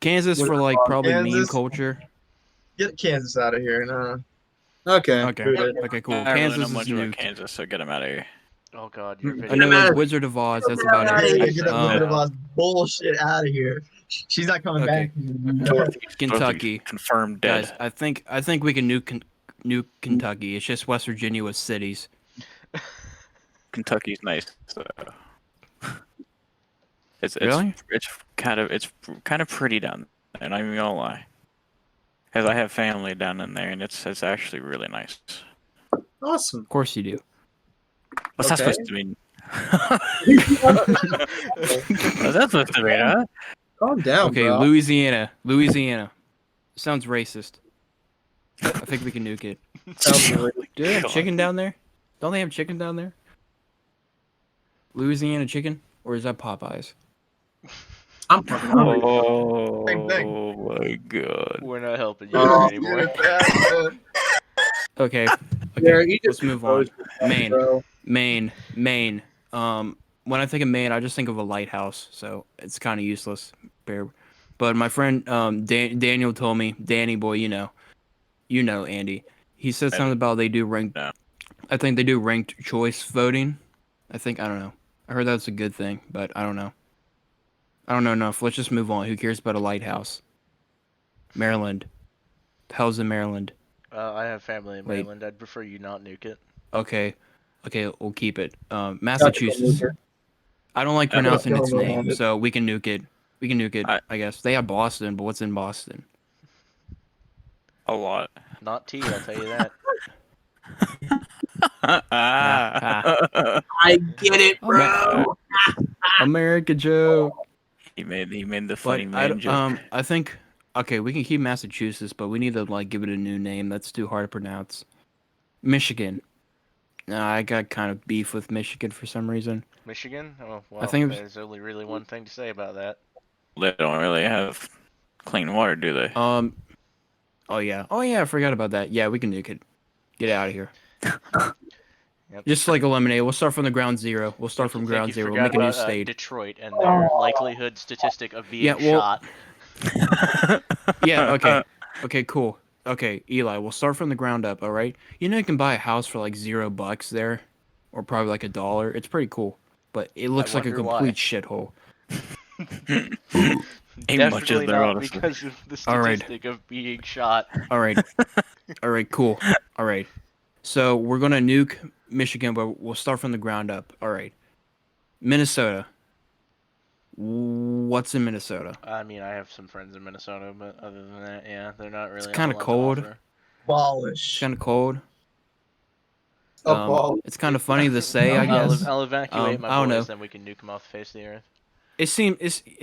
Kansas for like probably meme Kansas? culture. Get Kansas out of here. No. Okay. Okay. Okay. Cool. I don't really Kansas know is much new. about Kansas, so get him out of here. Oh god, your I video. know like Wizard of Oz. That's about Hey, it. get that Wizard of Um, Oz bullshit out of here. She's not coming Okay. back. Kentucky. Confirmed dead. Guys, I think we can nuke Kentucky. It's just West Virginia with cities. Kentucky's nice. So. Really? It's kind of pretty down there. Not even gonna lie. Because I have family down in there, and it's actually really nice. Awesome. Of course you do. What's that Okay. supposed to mean? What's that supposed to mean, huh? Calm down, Okay, bro. Louisiana. Sounds racist. I think we can nuke it. Sounds really Do they have God. chicken down there? Don't they have chicken down there? Louisiana chicken? Or is that Popeyes? I'm fucking hungry. Same thing. Oh my god. We're not helping you Oh, anymore. Okay. Yeah, you Let's just move on. Maine. bro. Maine. When I think of Maine, I just think of a lighthouse, so it's kind of useless. But my friend Daniel told me, Danny boy, you know, Andy. He said something about they do ranked. No. I think they do ranked choice voting. I don't know. I heard that's a good thing, but I don't know. I don't know enough. Let's just move on. Who cares about a lighthouse? Maryland. The hell's in Maryland? I have family in Wait. Maryland. I'd prefer you not nuke it. Okay, we'll keep it. Massachusetts. I don't like pronouncing its name, so we can nuke it. We can nuke it, I guess. They have Boston, but what's in Boston? A lot. Not tea, I'll tell you that. I get it, bro. America Joe. He made the But funny man joke. I think okay, we can keep Massachusetts, but we need to like give it a new name. That's too hard to pronounce. Michigan. I got kind of beef with Michigan for some reason. Michigan? Oh, well, I think it was- there's only really one thing to say about that. They don't really have clean water, do they? Oh yeah, I forgot about that. Yeah, we can nuke it. Get out of here. Yep. Just like eliminate. We'll start from the ground zero. We'll start from Think ground you zero. We'll forgot make a new about, state. Detroit and their likelihood statistic of being Yeah, well- shot. Yeah. Okay. Okay. Cool. Okay, Eli. We'll start from the ground up. All right. You know you can buy a house for like $0 there, or probably like $1. It's pretty cool, but it looks like a wonder why. complete shithole. Ain't much Definitely is there, not honestly. because of the All right. statistic of being shot. All right. All right. Cool. All right. So we're gonna nuke Michigan, but we'll start from the ground up. All right. Minnesota. What's in Minnesota? I mean, I have some friends in Minnesota, but other than that, yeah, they're not really. kinda a lot to cold. offer. It's Abolish. kind of cold. Abolish. It's kind of funny to say, I I'll, guess. I'll evacuate my I don't know. boys, then we can nuke them off the face of the earth. It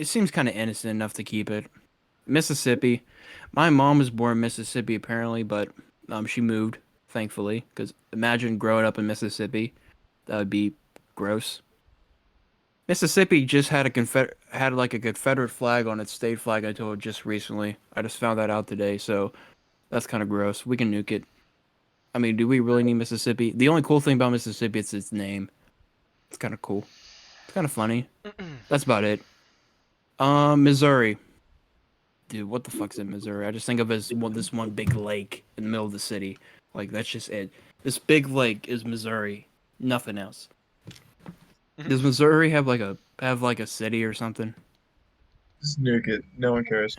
seems kind of innocent enough to keep it. Mississippi. My mom was born in Mississippi apparently, but she moved thankfully. Because imagine growing up in Mississippi, that would be gross. Mississippi just had a Confederate flag on its state flag until just recently. I just found that out today, so that's kind of gross. We can nuke it. I mean, do we really need Mississippi? The only cool thing about Mississippi is its name. It's kind of cool. It's kind of funny. That's about it. Missouri. Dude, what the fuck's in Missouri? I just think of it as this one big lake in the middle of the city. Like, that's just it. This big lake is Missouri. Nothing else. Does Missouri have like a city or something? Just nuke it. No one cares.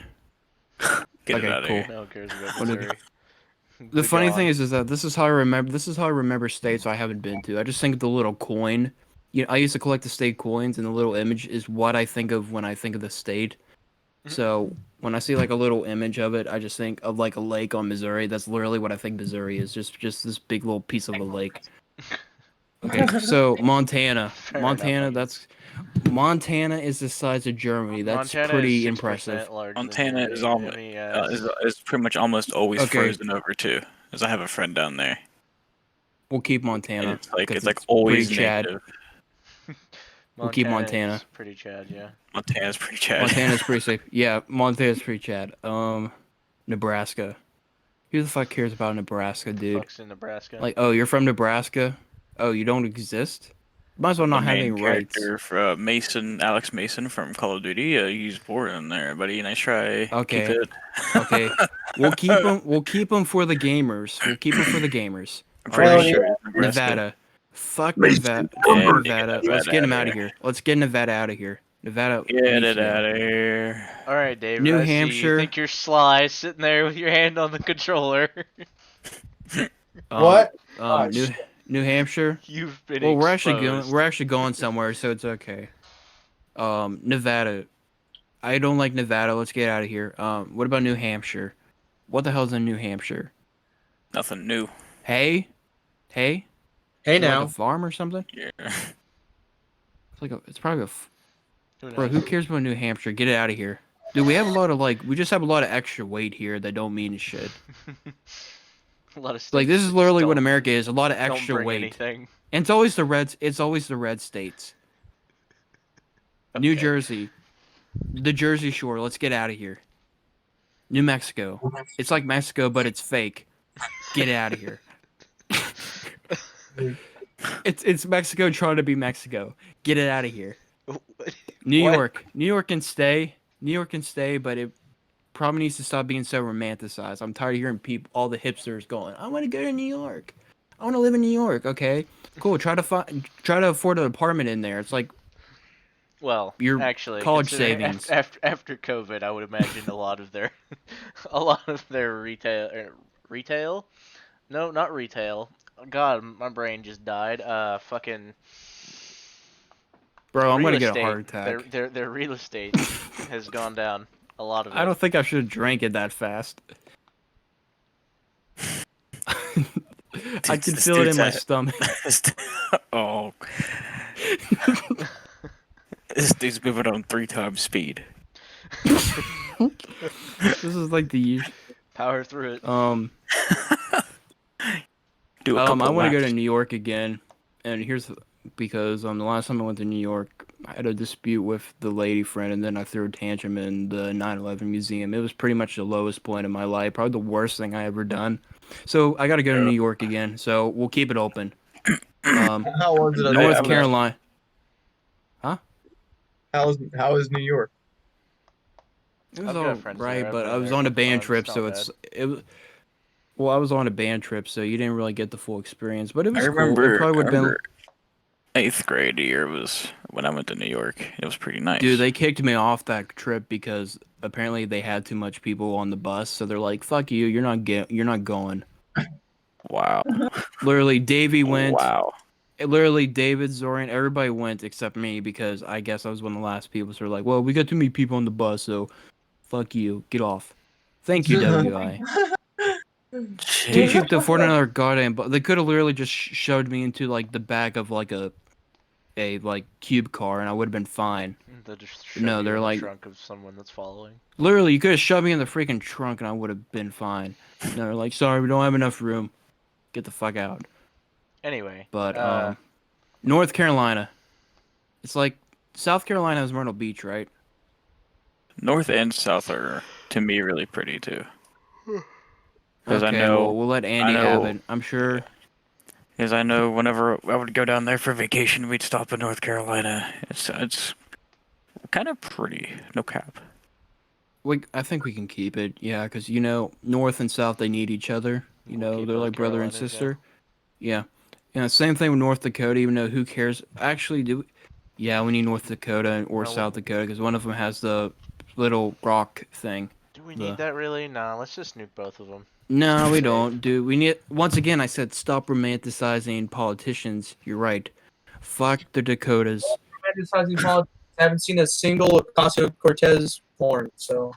Get Okay, it out of cool. here. No one cares about What do- Missouri. The But funny go thing on. is that this is how I remember. This is how I remember states I haven't been to. I just think of the little coin. I used to collect the state coins, and the little image is what I think of when I think of the state. So when I see like a little image of it, I just think of like a lake on Missouri. That's literally what I think Missouri is. Just this big little piece of a lake. Okay, so Montana. Fair enough, I guess. Montana is the size of Germany. That's Montana is pretty 6% impressive. larger than Montana is Germany. almost is pretty much almost always Okay. frozen over too, as I have a friend down there. We'll keep And Montana. it's like 'cause it's like pretty always Chad. negative. We'll keep Montana. is pretty Chad, yeah. Montana's pretty Chad. Montana's pretty safe. Yeah, Montana's pretty Chad. Nebraska. Who the fuck cares about Nebraska, dude? Fuck's in Nebraska. Like, oh, you're from Nebraska? Oh, you don't exist? Might as well The not have any main rights. character for Alex Mason from Call of Duty. He's born in there, buddy. Nice try. Okay. Keep it. Okay. We'll keep them for the gamers. We'll keep them for the gamers. I'm pretty Alright. sure it's Nebraska. Nevada. Fuck Mason. Nevada. Yeah, Nevada. Let's get him out of here. Let's get Nevada out of here. Nevada. Get needs it to go. out of here. All right, Dave. New I see Hampshire. you think you're sly, sitting there with your hand on the controller. What? New Hampshire. You've been Well, exposed. we're actually going somewhere, so it's okay. Nevada. I don't like Nevada. Let's get out of here. What about New Hampshire? What the hell's in New Hampshire? Nothing new. Hey. Hey Like now. a farm or something? Yeah. It's probably Who bro. knows? Who cares about New Hampshire? Get it out of here. Dude, we have a lot of we just have a lot of extra weight here that don't mean shit. A lot of Like states this is that literally what don't- America is. A lot of don't extra bring weight. anything. And it's always the reds. It's always the red states. New Okay. Jersey, the Jersey Shore. Let's get out of here. New Mexico. It's like Mexico, but it's fake. Get out of here. It's Mexico trying to be Mexico. Get it out of here. New What? York. New York can stay. New York can stay, but it probably needs to stop being so romanticized. I'm tired of hearing all the hipsters going, "I want to go to New York. I want to live in New York." Okay, cool. Try to afford an apartment in there. It's like Well, Your actually, college considering savings. after COVID, I would imagine a lot of their retail. No, not retail. God, my brain just died. Fucking. Bro, I'm real gonna get a estate, heart attack. Their real estate has gone down. A lot of it. I don't think I should have drank it that fast. I can This feel it in dude's my at- stomach. Oh. This dude's moving on 3 times speed. This is like the Power through it. Do a I couple want to go laps. to New York again, and here's because the last time I went to New York, I had a dispute with the lady friend, and then I threw a tantrum in the 9/11 museum. It was pretty much the lowest point in my life, probably the worst thing I ever done. So I got to go to New York again. So we'll keep it open. How was it? North Carolina. How is New York? It was I've got all friends right, there. I've but been I was there on a a couple band times. trip, It's so not it was. Well, I was on a band trip, so you didn't really get the full experience, but it was I cool. remember, It probably would have been. 8th grade year was when I went to New York. It was pretty nice. Dude, they kicked me off that trip because apparently they had too much people on the bus, so they're like, "Fuck you, you're not going." Wow. Literally, Davey went. Wow. Literally, David, Zorian, everybody went except me because I guess I was one of the last people. So they're like, "Well, we got too many people on the bus, so fuck you, get off." Thank you, WI. Teach you to afford another goddamn. But they could have literally just showed me into like the back of like a like cube car, and I would have been fine. They're just No, shoving you they're in the like- trunk of someone that's following. Literally, you could have shoved me in the freaking trunk, and I would have been fine. No, they're like, "Sorry, we don't have enough room. Get the fuck out." Anyway, But North Carolina, it's like South Carolina has Myrtle Beach, right? North and South are, to me, really pretty too. Because I Okay, know, well, we'll let Andy I have know- it. I'm sure. because I know whenever I would go down there for vacation, we'd stop in North Carolina. It's kind of pretty. No cap. I think we can keep it, yeah, because North and South they need each other. We'll keep They're both like brother and Carolinas, yeah. sister. Yeah. Same thing with North Dakota. Even though who cares? Actually, yeah, we need North Dakota or No. South Dakota because one of them has the little rock thing. Do we the- need that really? Nah, let's just nuke both of them. No, we don't, dude. We need. Once again, I said stop romanticizing politicians. You're right. Fuck the Dakotas. Romanticizing politics. I haven't seen a single Ocasio-Cortez porn, so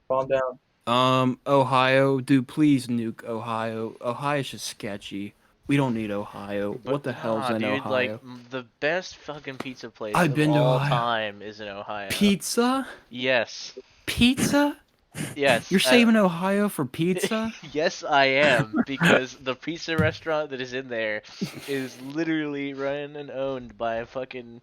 calm down. Ohio, dude, please nuke Ohio. Ohio's just sketchy. We don't need Ohio. But What the hell's in dude, Ohio? like the best fucking pizza place I've of been to all Ohio. time is in Ohio. Pizza? Yes. Pizza? Yes. You're saving Ohio for pizza? Yes, I am, because the pizza restaurant that is in there is literally run and owned by a fucking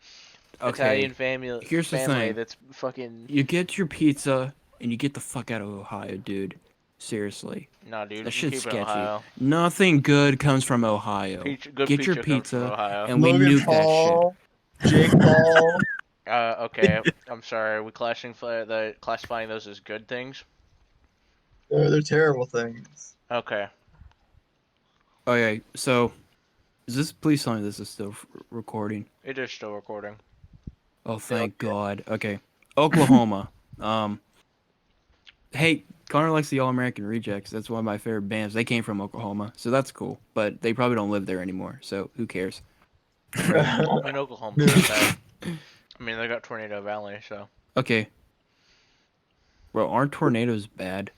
Italian family. Here's the thing. That's fucking. You get your pizza and you get the fuck out of Ohio, dude. Seriously. Nah, dude. That you shit's keep it in sketchy. Ohio. Nothing good comes from Ohio. Good Get your comes from pizza Ohio. and we Logan nuke Paul, Jake Paul. Okay. I'm sorry. Are we classifying those as good things? They're terrible things. Okay. Okay, so is this? Please tell me this is still recording. It is still recording. Oh, thank God. Okay, Oklahoma. Hey, Connor likes the All American Rejects. That's one of my favorite bands. They came from Oklahoma, so that's cool. But they probably don't live there anymore, so who cares? I mean, Oklahoma's not bad. I mean, they got Tornado Valley, so. Okay. Well, aren't tornadoes bad?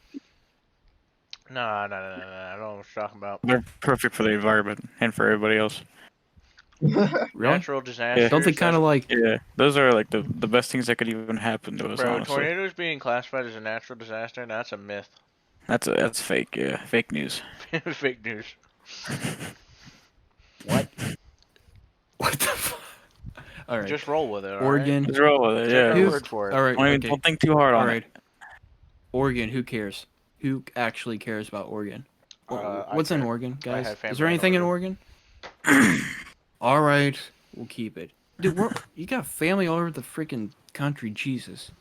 No. I don't know what you're talking about. They're perfect for the environment and for everybody else. Really? Natural disasters. Don't they kind of like? Yeah, those are like the best things that could even happen to us. Bro, honestly, tornadoes being classified as a natural disaster, that's a myth. that's fake. Yeah, fake news. Fake news. What? What the fuck? All right. Just roll with it. Oregon. Just roll with it. Take Yeah. our Who's- word for it. All right. Don't, Okay. don't think too hard All on right. it. Oregon. Who cares? Who actually cares about Oregon? What's I in care. Oregon, I guys? have Is family there in anything in Oregon? All right, we'll keep it. Dude, you got family all over the freaking country, Jesus.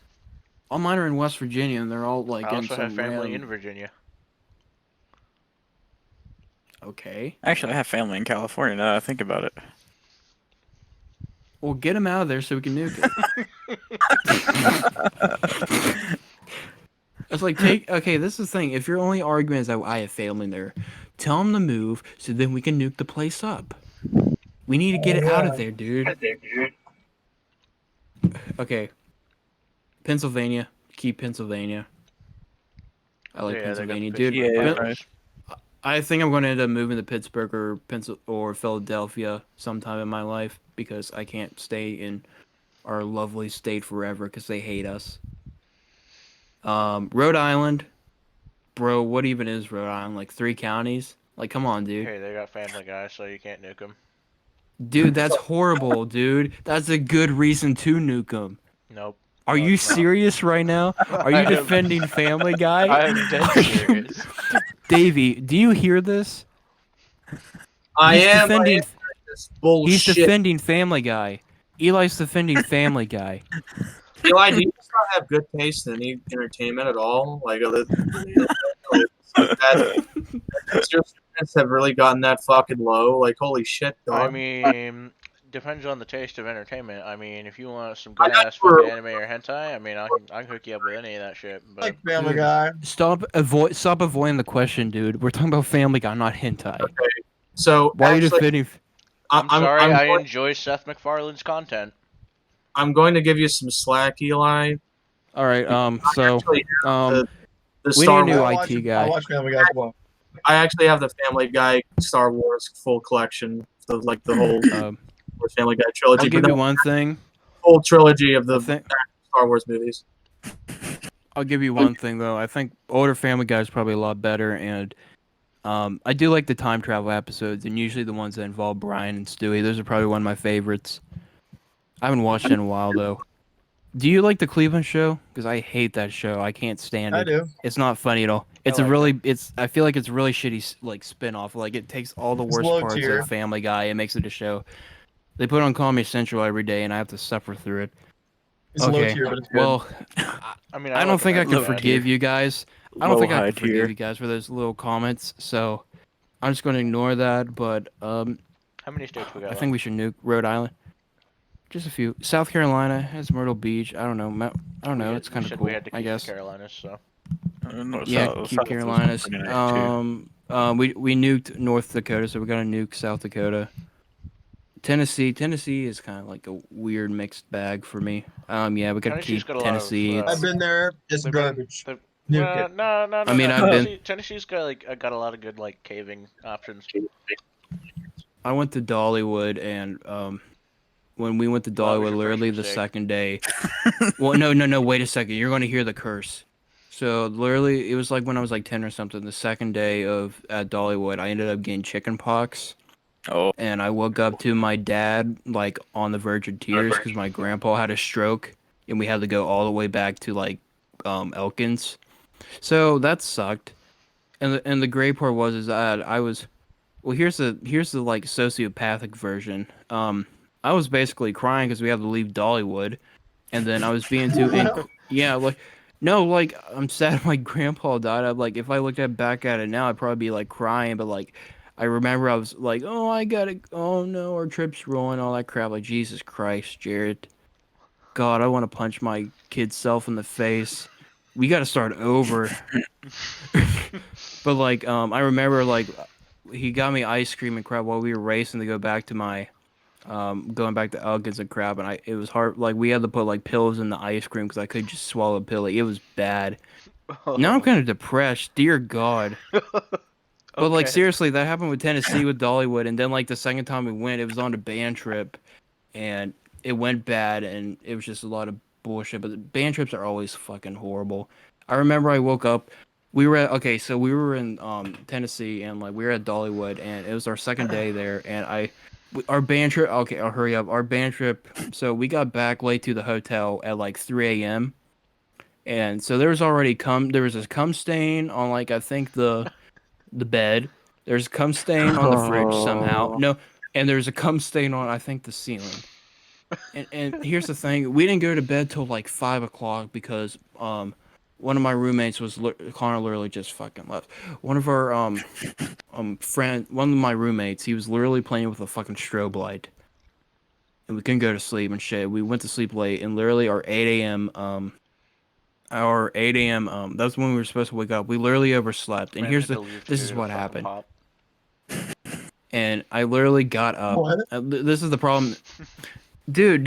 All mine are in West Virginia, and they're all like I in also some have family random... in Virginia. Okay. Actually, I have family in California. Now that I think about it. Well, get them out of there so we can nuke it. It's like, okay, this is the thing. If your only argument is that I have family there, tell them to move so then we can nuke the place up. We need to get it out of there, dude. Okay. Pennsylvania. Keep Pennsylvania. I like Yeah, they got the Pennsylvania, dude. Pittsburgh Yeah, Pirates. I think I'm going to end up moving to Pittsburgh or Philadelphia sometime in my life because I can't stay in our lovely state forever because they hate us. Rhode Island, bro. What even is Rhode Island? Like 3 counties? Like, come on, dude. Hey, they got Family Guy, so you can't nuke them. Dude, that's horrible, dude. That's a good reason to nuke them. Nope. Are you serious right now? Are you defending Family Guy? I am dead serious. Davey, do you hear this? I He's am defending. this bullshit. He's defending Family Guy. Eli's defending Family Guy. Eli, do you just not have good taste in any entertainment at all? Like, your standards have really gotten that fucking low. Like, holy shit, dog. I mean, depends on the taste of entertainment. I mean, if you want some good I ass got for- anime or hentai, I mean, I can hook you up with any of that shit. But Like Family Guy. Stop avoiding the question, dude. We're talking about Family Guy, not hentai. Okay. So, Why are you actually, defending? I'm sorry, I'm I going- enjoy Seth MacFarlane's content. I'm going to give you some slack, Eli. All right. So, Actually, the the we Star need a new Wars. IT guy. I watch Family Guy as well. I actually have the Family Guy Star Wars full collection, the whole Family Guy trilogy. I'll give but you the one thing. whole trilogy of the think- Star Wars movies. I'll give you one thing though. I think older Family Guy is probably a lot better, and I do like the time travel episodes, and usually the ones that involve Brian and Stewie. Those are probably one of my favorites. I haven't watched it in a while though. Do you like the Cleveland Show? Because I hate that show. I can't stand it. I do. It's not funny at all. It's like a really, I feel like it's a really shitty like spin-off. Like it takes all the It's worst low parts tier. of Family Guy and makes it a show. They put it on Comedy Central every day, and I have to suffer through it. It's low Okay, tier, but it's good. well, I mean, I don't think I can low forgive you guys. I don't Low think I high can forgive tier. you guys for those little comments. So I'm just going to ignore that. But How many states we got? I think we should nuke Rhode Island. Just a few. South Carolina has Myrtle Beach. I don't know. I don't know. It's kind of cool. We had to keep I guess. the Carolinas, so. North, Yeah, South, keep South was Carolinas. pretty nice too. We nuked North Dakota, so we gotta nuke South Dakota. Tennessee is kind of like a weird mixed bag for me. Yeah, we gotta Tennessee's keep got a lot of. Tennessee. I've been there. It's They've been- garbage. they've- Nuke it. No. I mean, I've been. Tennessee's got got a lot of good like caving options. I went to Dollywood, and when we went to Well, that was Dollywood, your first literally the mistake. second day. Well, no, wait a second. You're gonna hear the curse. So literally, it was like when I was like 10 or something. The second day of at Dollywood, I ended up getting chicken pox. Oh, And I woke up to my dad like on the verge of tears because my grandpa had a stroke, and we had to go all the way back to like Elkins. So that sucked. And the great part was is that I was well. Here's the like sociopathic version. I was basically crying because we had to leave Dollywood, and then I was being too yeah, like no, like I'm sad my grandpa died. I'm like if I looked back at it now, I'd probably be like crying, but like I remember I was like, oh, I gotta, oh no, our trip's rolling, all that crap. Like Jesus Christ, Jared, God, I want to punch my kid's self in the face. We got to start over. But like, I remember like he got me ice cream and crap while we were racing to go back to my going back to Elkins and crap, and it was hard. Like we had to put like pills in the ice cream because I could just swallow a pill. Like, it was bad. Now I'm kind of depressed. Dear God. But like Okay. seriously, that happened with Tennessee with Dollywood, and then like the second time we went, it was on a band trip, and it went bad, and it was just a lot of bullshit. But the band trips are always fucking horrible. I remember I woke up. We were so we were in Tennessee, and like we were at Dollywood, and it was our second day there, and our band trip. Okay, I'll hurry up. Our band trip. So we got back late to the hotel at like 3 a.m. And so there was a cum stain on like I think the bed. There's a cum stain on the fridge somehow. No, and there's a cum stain on I think the ceiling. And here's the thing: we didn't go to bed till like 5 o'clock because one of my roommates Connor literally just fucking left. One of our one of my roommates, he was literally playing with a fucking strobe light, and we couldn't go to sleep and shit. We went to sleep late, and literally our 8 a.m. That's when we were supposed to wake up. We literally overslept. And this is what happened. And I literally got up. This is the problem. Dude,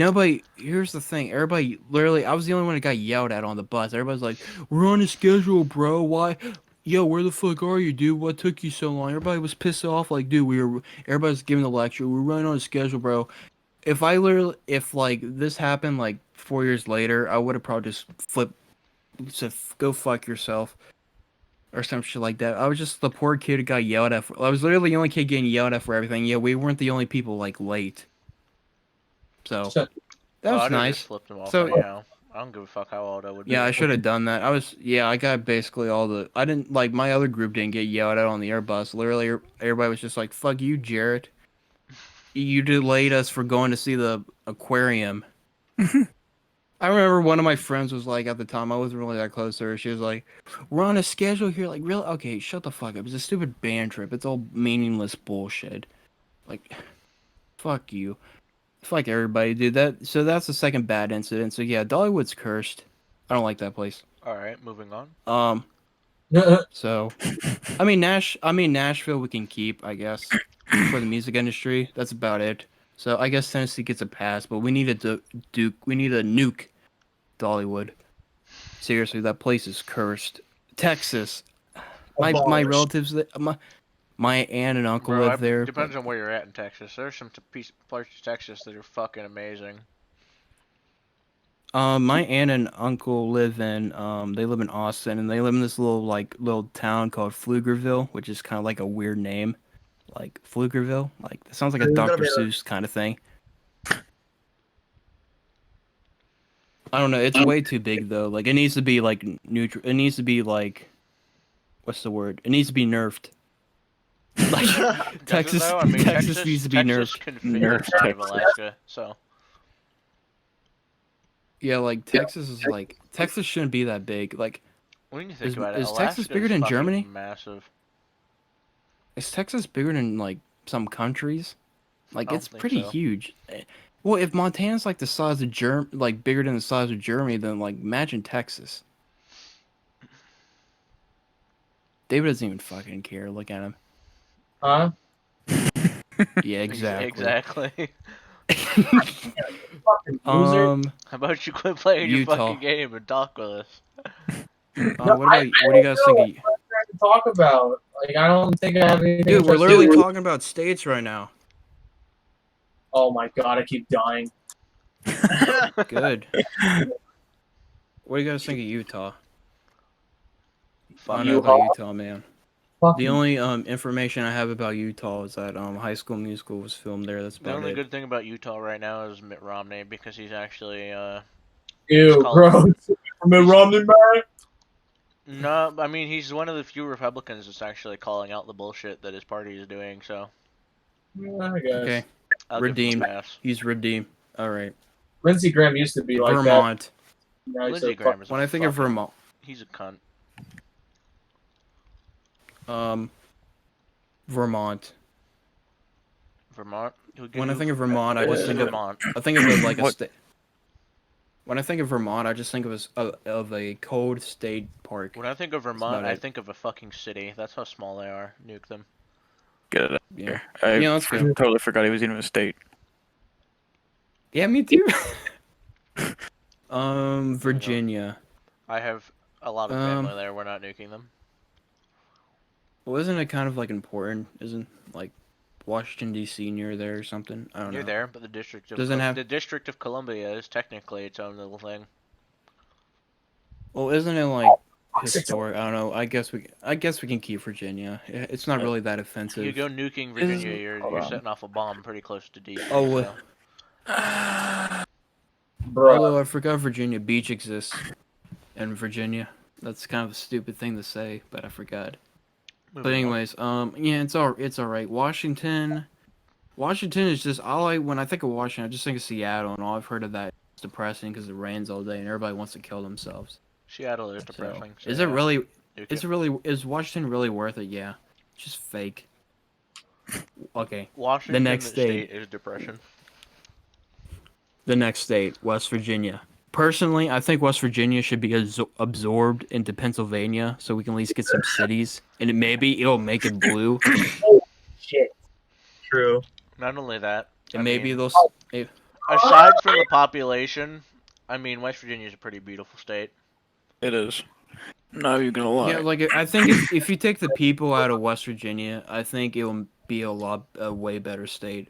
here's the thing. Everybody, literally, I was the only one that got yelled at on the bus. Everybody's like, we're on a schedule, bro. Why? Yo, where the fuck are you, dude? What took you so long? Everybody was pissed off. Like, dude, everybody's giving the lecture. We're running on a schedule, bro. If like this happened like 4 years later, I would have probably just flipped. So go fuck yourself or some shit like that. I was just the poor kid who got yelled at I was literally the only kid getting yelled at for everything. Yeah, we weren't the only people like late, so that was nice. Just flipped him off So anyhow. I don't give a fuck how old I would be. yeah, I should have done that. I got basically I didn't like my other group didn't get yelled at on the Airbus. Literally everybody was just like, fuck you, Jarrett, you delayed us for going to see the aquarium. I remember one of my friends was like, at the time, I wasn't really that close to her. She was like, we're on a schedule here. Like, really? Okay, shut the fuck up. It's a stupid band trip. It's all meaningless bullshit. Like, fuck you. Fuck everybody, dude. So that's the second bad incident. So yeah, Dollywood's cursed. I don't like that place. Alright, moving on. So, I mean, Nashville we can keep, I guess, for the music industry. That's about it. So I guess Tennessee gets a pass, but we need a nuke Dollywood. Seriously, that place is cursed. Texas, my relatives, my aunt and uncle live there. Depends on where you're at in Texas. There's some parts of Texas that are fucking amazing. My aunt and uncle live in they live in Austin, and they live in this little town called Pflugerville, which is kind of like a weird name. Like Pflugerville, like it sounds like a Dr. Seuss kind of thing. I don't know. It's way too big though. Like it needs to be like neutral. It needs to be like, what's the word? It needs to be nerfed. Like Texas needs to be nerfed. Nerfed Alaska, so. Yeah, like Texas shouldn't be that big. Like, when you think about it, is Texas bigger than Germany? Massive. Is Texas bigger than like some countries? Like it's pretty so. huge. Well, if Montana's like the size of bigger than the size of Germany, then like imagine Texas. David doesn't even fucking care. Look at him. Huh? Yeah, exactly. Exactly. Fucking loser. How about you quit playing your Utah. fucking game and talk with us? What do you guys think? What I'm trying to talk about. Like, I don't think I have anything. Dude, we're interesting. literally talking about states right now. Oh my god, I keep dying. Good. What do you guys think of Utah? I don't know you, about Utah, man. Fuck The you. only information I have about Utah is that High School Musical was filmed there. That's The about only it. good thing about Utah right now is Mitt Romney because he's actually Ew, bro. Mitt Romney, man. No, I mean he's one of the few Republicans that's actually calling out the bullshit that his party is doing. So I guess. Okay. I'll give him a Redeemed. pass. He's redeemed. All right. Lindsey Graham used to be like Vermont. that. Now he's Lindsey a Graham is When I think of Vermont, he's a cunt. Vermont. Vermont. When I think of Vermont, I just think of Vermont. I think of it like a What? state. When I think of Vermont, I just think of a cold state park. When I think of about Vermont, I it. think of a fucking city. That's how small they are. Nuke them. Get it. Yeah. I Yeah, that's good. totally forgot he was even a state. Yeah, me too. Virginia. I have a lot of family there. We're not nuking them. Well, isn't it kind of like important? Isn't like Washington D.C. near there or something? I don't Near know. there, but the District of Doesn't have. the District of Columbia is technically its own little thing. Well, isn't it like historic? I don't know. I guess we can keep Virginia. It's not really that offensive. You go nuking Virginia, you're setting off a bomb pretty close to DC. Oh, so. Although I forgot Virginia Beach exists in Virginia. That's kind of a stupid thing to say, but I forgot. But anyways, yeah, it's all right. Washington is just when I think of Washington, I just think of Seattle, and all I've heard of that is depressing because it rains all day and everybody wants to kill themselves. Seattle is depressing. So Is it really? Is Washington really worth it? Yeah, it's just fake. Okay. Washington the next state is depression. The next state, West Virginia. Personally, I think West Virginia should be absorbed into Pennsylvania so we can at least get some cities, and it'll make it blue. Shit. True. Not only that, And maybe they'll. Aside from the population, I mean, West Virginia is a pretty beautiful state. It is. No, you're gonna lie. Yeah, like I think if you take the people out of West Virginia, I think it'll be a way better state.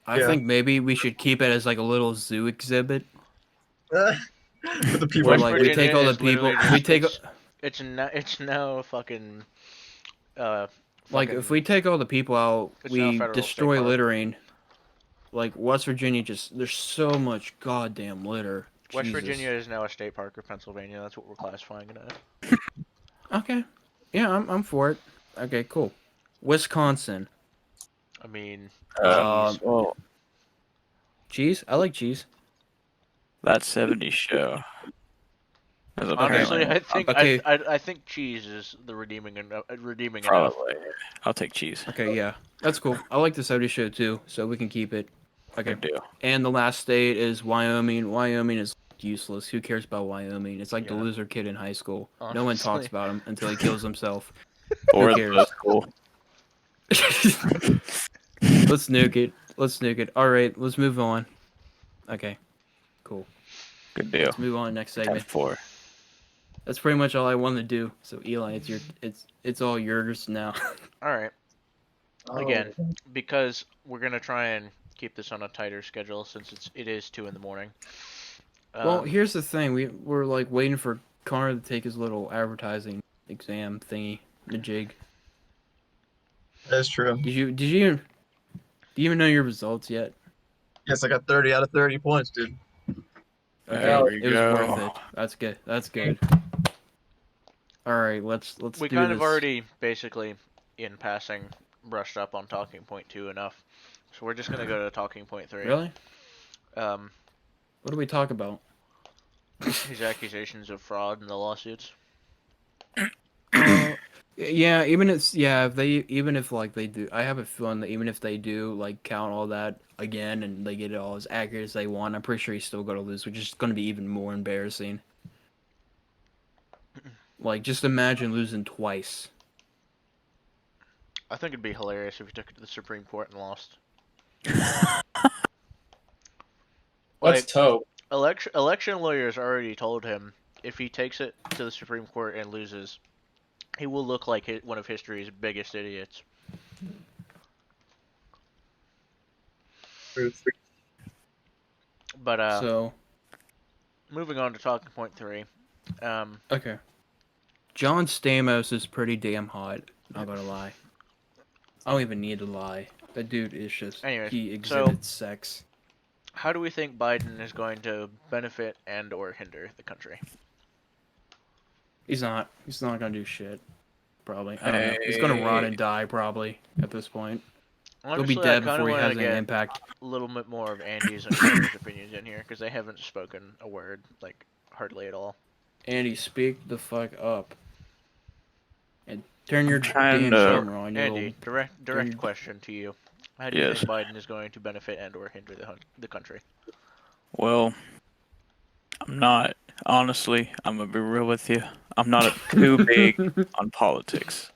I think maybe we should keep it as like a little zoo exhibit. With the people. Where like we take all the people, It's now a fucking. Like if we take all the people out, we federal destroy state park. littering. Like West Virginia, there's so much goddamn litter. West Jesus. Virginia is now a state park of Pennsylvania. That's what we're classifying it as. Okay. Yeah, I'm for it. Okay, cool. Wisconsin. I mean, well, Cheese? I like cheese. that 70s show. honestly, I think Okay. I think cheese is the redeeming enough. Probably. I'll take cheese. Okay, yeah. That's cool. I like the 70 show too, so we can keep it. Okay. Good deal. And the last state is Wyoming. Wyoming is useless. Who cares about Wyoming? It's like the Yeah. loser kid in high school. No one talks Honestly. about him until he kills himself. Or Who the cares? school. Let's nuke it. Let's nuke it. All right, let's move on. Okay, cool. Good deal. Let's move on next segment. 10-4. That's pretty much all I wanted to do. So Eli, it's all yours now. All right. Again, because we're gonna try and keep this on a tighter schedule since it is 2 in the morning. Well, here's the thing. We're like waiting for Connor to take his little advertising exam thingy, the jig. That's true. Do you even know your results yet? Yes, I got 30 out of 30 points, dude. Okay, There we it was go. worth it. That's good. That's good. All right, let's we do kind this. of already basically, in passing, brushed up on talking point 2 enough, so we're just gonna go to talking point 3. Really? What do we talk about? His accusations of fraud in the lawsuits. Yeah, if they do, I have a feeling that even if they do like count all that again and they get it all as accurate as they want, I'm pretty sure he's still gonna lose, which is gonna be even more embarrassing. Like, just imagine losing twice. I think it'd be hilarious if he took it to the Supreme Court and lost. Let's hope. Election lawyers already told him if he takes it to the Supreme Court and loses, he will look like one of history's biggest idiots. But So, moving on to talking point 3. okay. John Stamos is pretty damn hot. Not gonna lie. I don't even need to lie. That dude is just. Anyways, he exhibits sex. How do we think Biden is going to benefit and/or hinder the country? He's not. He's not gonna do shit. Probably. I don't know. He's gonna rot and die probably at this point. Honestly, He'll be dead I before he wanna has any get impact. A little bit more of Andy's and Carter's opinions in here because they haven't spoken a word, like hardly at all. Andy, speak the fuck up. And turn your trying damn to- camera on. You Andy, little- direct question to you. How do you Yes. think Biden is going to benefit and/or hinder the country? Well, I'm not. Honestly, I'm gonna be real with you. I'm not too big on politics,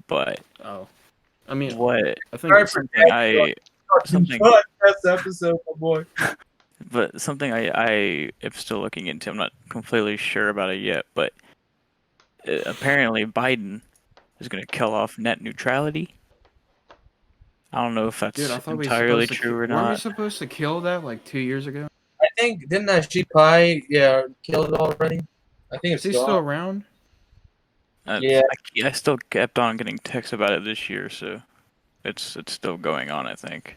but Oh. I mean, what I think it's something Podcast episode, my boy. but something I am still looking into. I'm not completely sure about it yet, but apparently Biden is going to kill off net neutrality. I don't know if that's Dude, I thought entirely we were true or Weren't we not. supposed to kill that like 2 years ago? I think didn't that sheep pie killed it already? I think Is it's he still around? Yeah. I still kept on getting texts about it this year, so it's still going on. I think.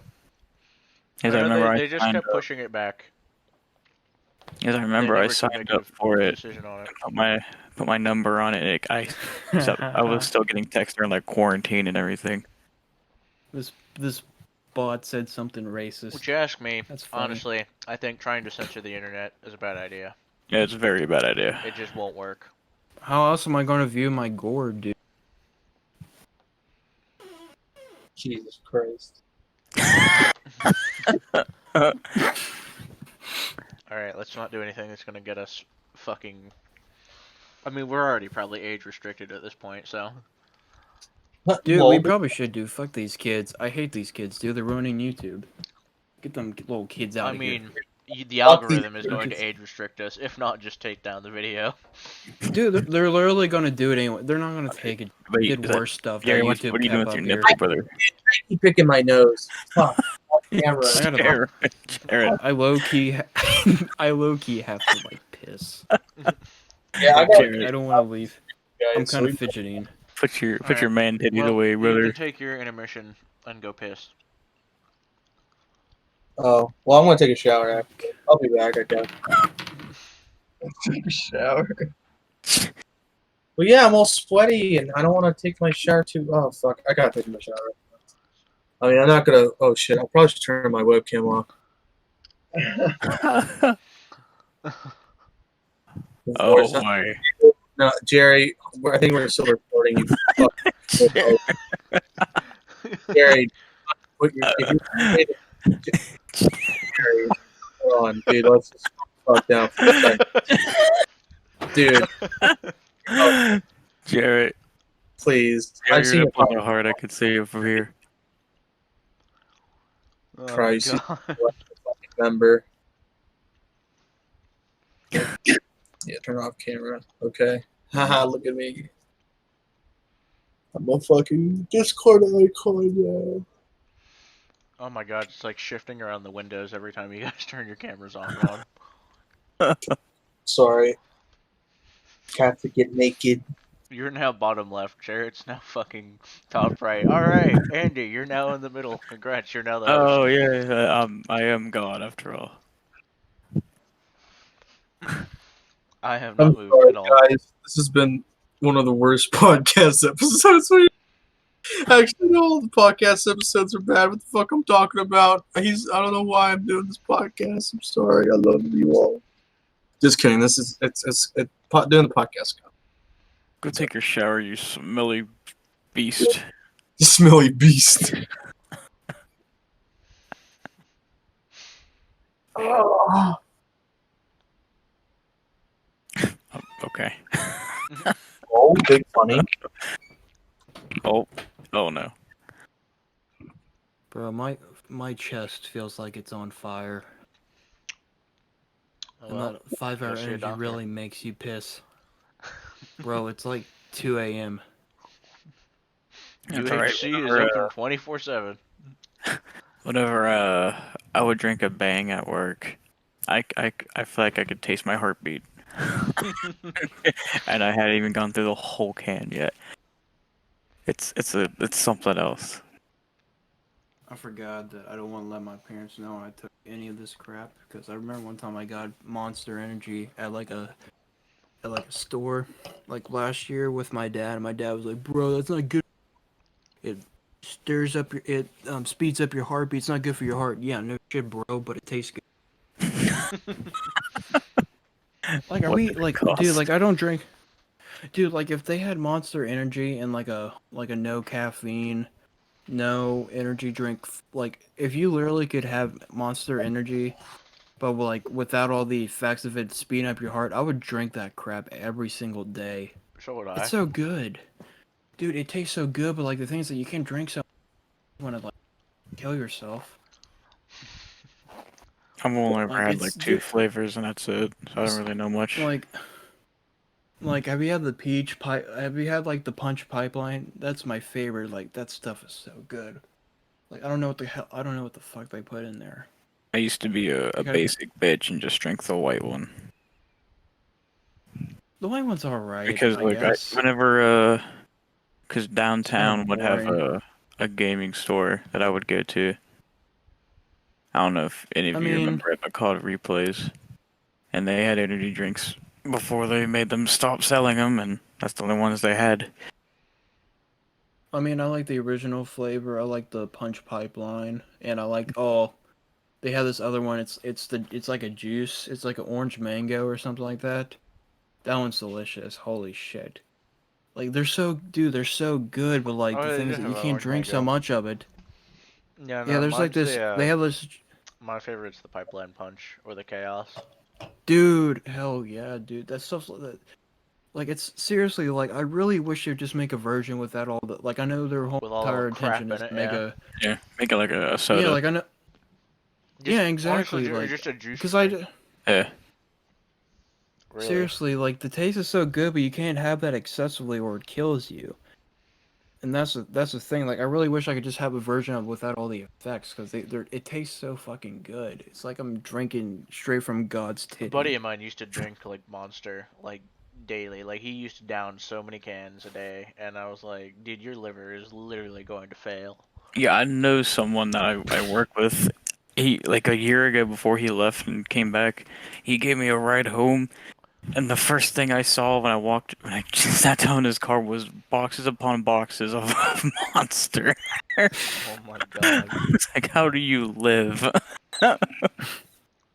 As I remember, they just kept pushing it back. As I remember, I signed up for it. Decision on it. Put my number on it. I was still getting texts during like quarantine and everything. This bot said something racist. Would you ask me? That's funny. Honestly, I think trying to censor the internet is a bad idea. Yeah, it's a very bad idea. It just won't work. How else am I going to view my gore, dude? Jesus Christ. Alright, let's not do anything that's gonna get us fucking... I mean, we're already probably age restricted at this point, so... Dude, we probably should do. Fuck these kids. I hate these kids, dude. They're ruining YouTube. Get them little kids out I of here. mean, the algorithm is going to age restrict us, if not just take down the video. Dude, they're literally going to do it anyway. They're not going to take it. Did worse stuff. Gary, that what YouTube are you doing with kept your up nipple, here. brother? I keep picking my nose. Fuck. Camera. Jared. I low key have to like piss. Yeah, I I don't want to leave. I'm guys. kind of fidgeting. Put your Alright. man titties Well, away, you brother. can take your intermission and go piss. Oh, well, I'm gonna take a shower after. I'll be back, I guess. Take a shower. Well, yeah, I'm all sweaty, and I don't want to take my shower too. Oh, fuck. I gotta take my shower. I mean, I'm not gonna. Oh, shit. I probably should turn my webcam off. Oh my. No, Jerry, I think we're still recording. You fuck. Jerry, if you Jerry, hold on, dude. Let's just fuck down for a second. Dude, Jarrett, please. you're I've seen up on it. the heart. I could see you from here. Oh, Christ, you God. fucking member. Yeah, turn off camera. Okay. Haha, look at me. I'm a fucking Discord icon, yeah. Oh my god, it's like shifting around the windows every time you guys turn your cameras on and on. Sorry. Got to get naked. You're now bottom left, Jared's now fucking top right. Alright, Andy, you're now in the middle. Congrats, you're now the host. Oh yeah, I am God after all. I have not I'm moved sorry, at all. guys. This has been one of the worst podcast episodes. Actually, no, all the podcast episodes are bad. What the fuck I'm talking about? I don't know why I'm doing this podcast. I'm sorry. I love you all. Just kidding. This is doing the podcast. Go take your shower, you smelly beast. You smelly beast. Oh. Okay. Oh, big funny. Oh no. Bro, my chest feels like it's on fire. Oh, And well, that 5-hour go see a energy doctor. really makes you piss. Bro, it's like 2 a.m. That's alright. UHC is open 24/7. Whenever I would drink a bang at work, I feel like I could taste my heartbeat. And I hadn't even gone through the whole can yet. It's something else. I forgot that I don't want to let my parents know I took any of this crap because I remember one time I got Monster Energy at like a store like last year with my dad, and my dad was like, "Bro, that's not good. It stirs up it speeds up your heartbeat. It's not good for your heart." Yeah, no shit, bro, but it tastes good. Like, are we like, dude? Like, I don't drink. Dude, like, if they had Monster Energy and like a no caffeine, no energy drink, like, if you literally could have Monster Energy, but like without all the effects of it speeding up your heart, I would drink that crap every single day. So would I. It's so good, dude. It tastes so good, but like the thing is that you can't drink so you want to like kill yourself. I've only ever Like, had it's like 2 dude, flavors, and that's it. So I don't really know much. like, have you had the peach pipe? Have you had like the punch pipeline? That's my favorite. Like, that stuff is so good. Like, I don't know what the hell. I don't know what the fuck they put in there. I used to be a gotta- basic bitch and just drink the white one. The white one's alright. Because I like guess. whenever because downtown kinda would have boring. a gaming store that I would go to. I don't know if any of you remember it, but called Replays, and they had energy drinks before they made them stop selling them, and that's the only ones they had. I mean, I like the original flavor. I like the punch pipeline, and I like they have this other one. It's like a juice. It's like an orange mango or something like that. That one's delicious. Holy shit! Like they're so good, but like Oh, the they thing do is that have you an can't orange drink so mango. much of it. Yeah, no, Yeah, there's like mine's this. the, They have this. my favorite's the pipeline punch or the chaos. Dude, hell yeah, dude. That stuff's like it's seriously like I really wish they'd just make a version without all the like I know their whole With all entire the crap intention in is it, to make yeah. Yeah, make it like a soda. yeah, like I know. Just, Yeah, exactly. Honestly, Like, just a juice because drink. Yeah. Really. seriously, like the taste is so good, but you can't have that excessively or it kills you. And that's the thing. Like, I really wish I could just have a version of without all the effects, because it tastes so fucking good. It's like I'm drinking straight from God's A titty. buddy of mine used to drink like Monster like daily. Like he used to down so many cans a day, and I was like, dude, your liver is literally going to fail. Yeah, I know someone that I work with. He like a year ago before he left and came back, he gave me a ride home. And the first thing I saw when I sat down in his car was boxes upon boxes of Monster. Oh my god. It's like, how do you live?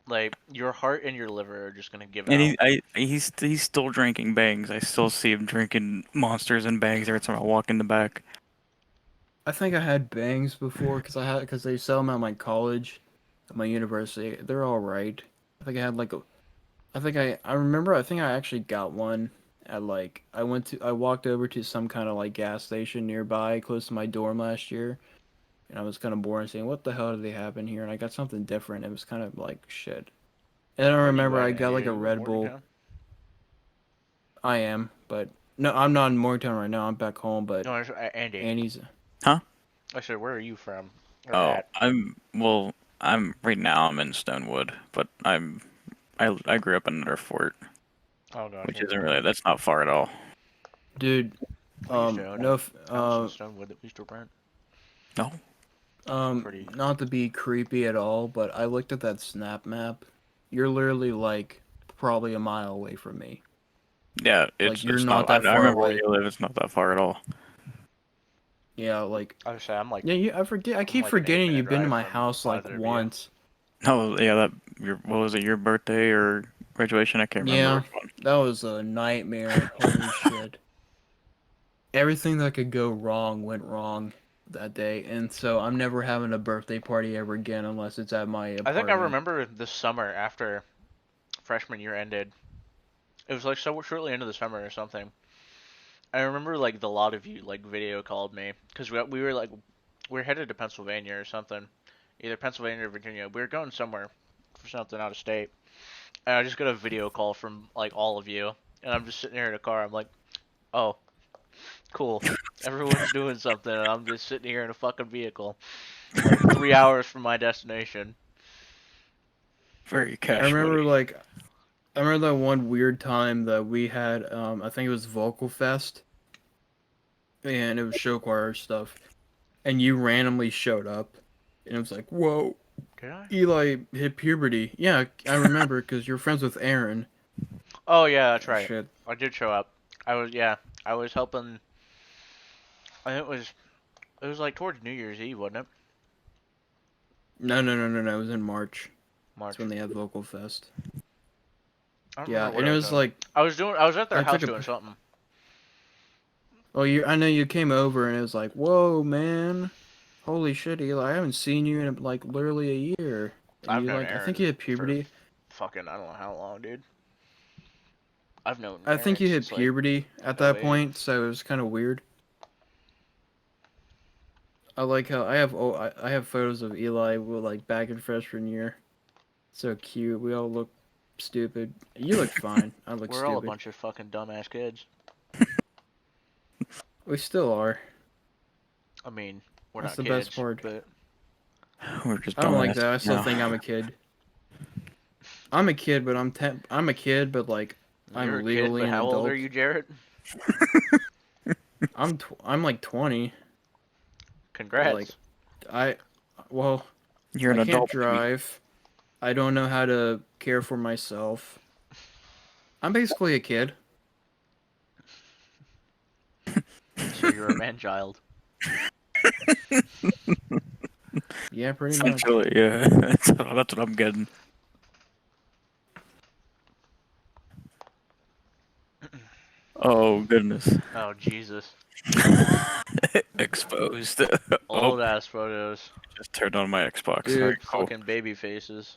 Like your heart and your liver are just gonna give And out. he's still drinking bangs. I still see him drinking Monsters and bangs every time I walk in the back. I think I had bangs before, because they sell them at my college, at my university. They're all right. I think I had like a. I remember. I think I actually got one at like I walked over to some kind of like gas station nearby, close to my dorm last year, and I was kind of bored and saying, "What the hell do they have in here?" And I got something different. It was kind of like shit. And I remember I got like a Red Bull. I am, but no, I'm not in Morgantown right now. I'm back home, but No, Andy. Annie's. Huh? I said, where are you from? Or Oh, at? I'm right now. I'm in Stonewood, but I grew up in Fort, Oh god. which isn't really that's not far at all. Dude, I used to own no, a house in Stonewood that we used to rent. No. Pretty. Not to be creepy at all, but I looked at that snap map. You're literally like probably a mile away from me. Yeah, Like, you're it's not that I far remember away. where you live. It's not that far at all. Yeah, like I would say I'm like. yeah, I forget. I keep like an forgetting 8-minute you've been to drive my from house like either of you. once. No, yeah, what was it? Your birthday or graduation? I can't remember. Yeah, which one. that was a nightmare. Holy shit! Everything that could go wrong went wrong that day, and so I'm never having a birthday party ever again unless it's at my apartment. I think I remember the summer after freshman year ended. It was like so shortly into the summer or something. I remember like the lot of you like video called me because we were like we were headed to Pennsylvania or something, either Pennsylvania or Virginia. We were going somewhere for something out of state, and I just got a video call from like all of you, and I'm just sitting here in a car. I'm like, oh, cool. Everyone's doing something, and I'm just sitting here in a fucking vehicle, like 3 hours from my destination. Very cash I remember money. I remember that one weird time that we had. I think it was Vocal Fest, and it was show choir stuff, and you randomly showed up, and it was like, whoa, Did I? Eli hit puberty. Yeah, I remember because you're friends with Aaron. Oh yeah, that's Oh, right. shit. I did show up. I was helping. I think it was like towards New Year's Eve, wasn't it? No. It was in March. March. That's when they had Vocal Fest. I don't Yeah, remember what and I it was was doing. like, I was at their I house took a doing something. well, I know you came over, and it was like, whoa, man, holy shit, Eli, I haven't seen you in like literally a year. And I've you known like, I think Aaron you hit for puberty. fucking I don't know how long, dude. I've known I think Aaron you hit since like puberty at that 08. point, so it was kind of weird. I like how I have photos of Eli with like back in freshman year. So cute. We all look stupid. You look fine. I look We're all a stupid. bunch of fucking dumbass kids. We still are. I mean, we're That's not the kids, best part. but We're just I don't like dumbasses that. I still now. think I'm a kid. I'm a kid, but I'm a kid, but like you're I'm a kid. legally But an how adult. old are you, Jarrett? I'm like 20. Congrats. Like I well, You're I an can't adult. Baby. drive. I don't know how to care for myself. I'm basically a kid. So you're a man child. Yeah, pretty much. Essentially, yeah. That's what I'm getting. Oh goodness. Oh Jesus. Exposed. Old Oh, ass photos. just turned on my Xbox. Dude. Alright, cool. Fucking baby faces.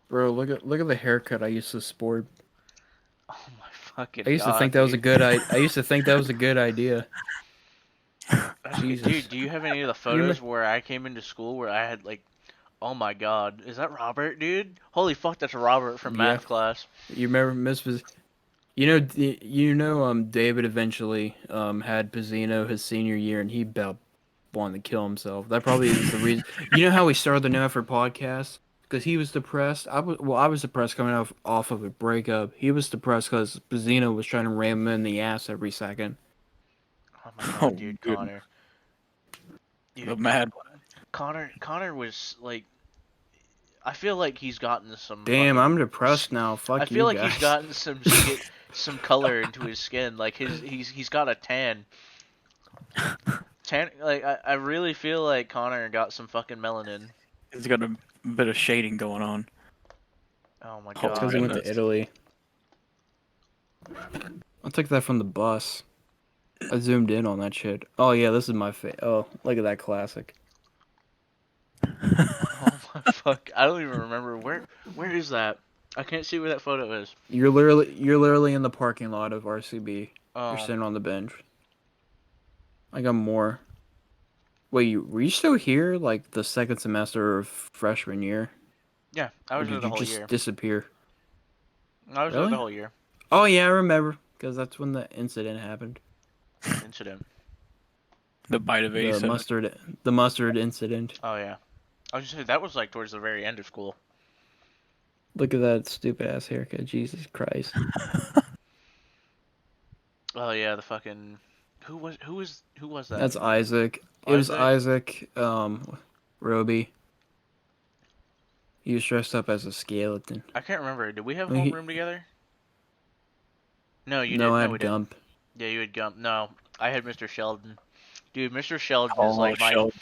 Bro, look at the haircut I used to sport. Oh my fucking I used to god, think that was a dude. good I used to think that was a good idea. That's good. Jesus. Dude, do you have any of the photos where I came into school where I had like, oh my god, is that Robert, dude? Holy fuck, that's Robert from Yeah. math class. You remember David eventually had Pizzino his senior year, and he about wanted to kill himself. That probably is the reason. You know how we started the No Effort podcast? Because he was depressed. I was depressed coming off of a breakup. He was depressed because Pizzino was trying to ram him in the ass every second. Oh my god, Oh, dude, good. Connor. Dude, The mad one. Connor was like, I feel like he's gotten some. Damn, fucking- I'm depressed now. Fuck I feel like guys. he's gotten some color into his skin. Like he's got a tan. Like I really feel like Connor got some fucking melanin. He's got a bit of shading going on. Oh my Oh, Because god. he went to goodness. Italy. I took that from the bus. I zoomed in on that shit. Oh yeah, this is my Oh, look at that classic. Oh my fuck! I don't even remember where is that? I can't see where that photo is. You're literally in the parking lot of RCB. You're Oh, sitting on the bench. I got more. Wait, were you still here like the second semester of freshman year? yeah, I Or was there did the you whole just year. disappear? I was there Really? the whole year. Oh yeah, I remember. Because that's when the incident happened. Incident. The bite of The 87. mustard incident. Oh yeah. I was just saying that was like towards the very end of school. Look at that stupid ass haircut. Jesus Christ. Oh yeah, the fucking who was that? That's Isaac. It was Isaac? Isaac, Roby. He was dressed up as a skeleton. I can't remember. Did we have I mean, homeroom together? No, you No, didn't. I No, had we didn't. Gump. Yeah, you had Gump. No, I had Mr. Sheldon. Dude, Mr. Sheldon is Oh, like my Sheldon.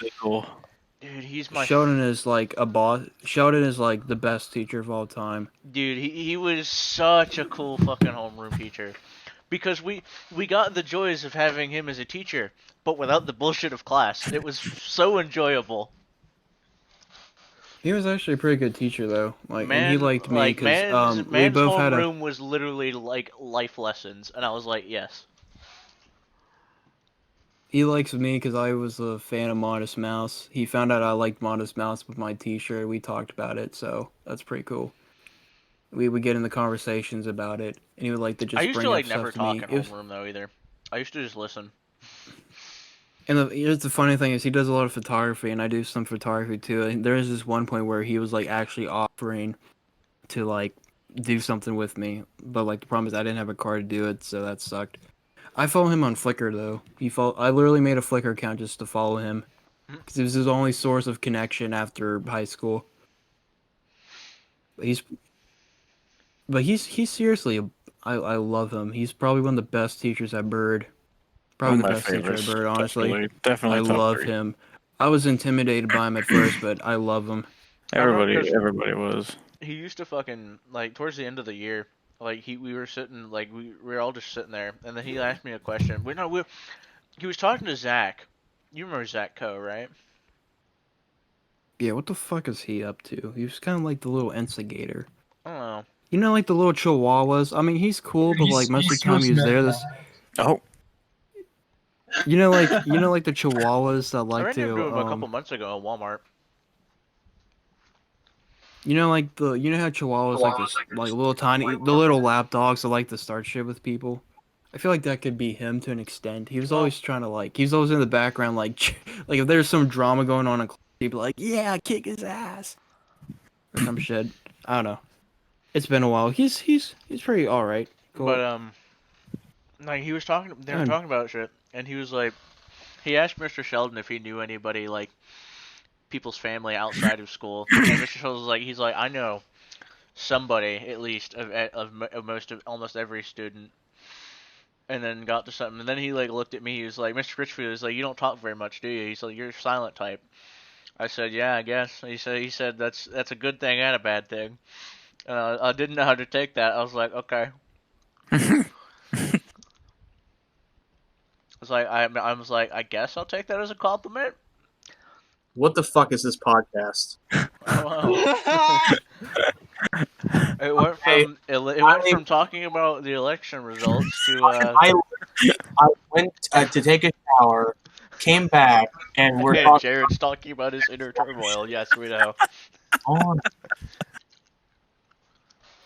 dude. He's my Sheldon is like a boss. Sheldon is like the best teacher of all time. dude. He was such a cool fucking homeroom teacher. Because we got the joys of having him as a teacher, but without the bullshit of class. It was so enjoyable. He was actually a pretty good teacher though. Like, and he Man, liked me like because man's we both had a. homeroom was literally like life lessons, and I was like, yes. He likes me because I was a fan of Modest Mouse. He found out I liked Modest Mouse with my T-shirt. We talked about it, so that's pretty cool. We would get in the conversations about it, and he would like to just I used bring to up like stuff never to talk me. in homeroom though either. I used to just listen. And here's the funny thing is he does a lot of photography, and I do some photography too. And there is this one point where he was like actually offering to like do something with me, but like the problem is I didn't have a car to do it, so that sucked. I follow him on Flickr though. I literally made a Flickr account just to follow him because it was his only source of connection after high school. But he's seriously I love him. He's probably one of the best teachers I've heard. Probably One the of my best teacher I've favorites. heard, honestly. Definitely I top love 3. him. I was intimidated by him at first, but I love him. Everybody was. He used to fucking like towards the end of the year, like we were sitting like we were all just sitting there, and then he asked me a question. He was talking to Zach. You remember Zach Coe, right? Yeah, what the fuck is he up to? He was kind of like the little instigator. I don't know. You know, like the little chihuahuas? I mean, he's cool, but like most of the time he was there. Oh. You know, like the chihuahuas that I like ran into him a to couple months ago at Walmart. you know, like you know how chihuahuas like this, like little tiny, the little lap dogs that like to start shit with people. I feel like that could be him to an extent. He was always trying to like, he was always in the background, like if there's some drama going on in class, he'd be like, "Yeah, kick his ass," or some shit. I don't know. It's been a while. He's pretty all right. Cool. But like they were talking about shit, and he was like, he asked Mr. Sheldon if he knew anybody like people's family outside of school, and Mr. Sheldon was like, he's like, I know somebody at least of most of almost every student. And then got to something, and then he like looked at me. He was like, "Mr. Richfield is like, you don't talk very much, do you?" He's like, "You're a silent type." I said, "Yeah, I guess." He said that's a good thing and a bad thing. I didn't know how to take that. I was like, okay. I was like, I guess I'll take that as a compliment. What the fuck is this podcast? It went from talking about the election results to. I went to take a shower, came back, and we're talking. Jared's talking about his inner turmoil. Yes, we know.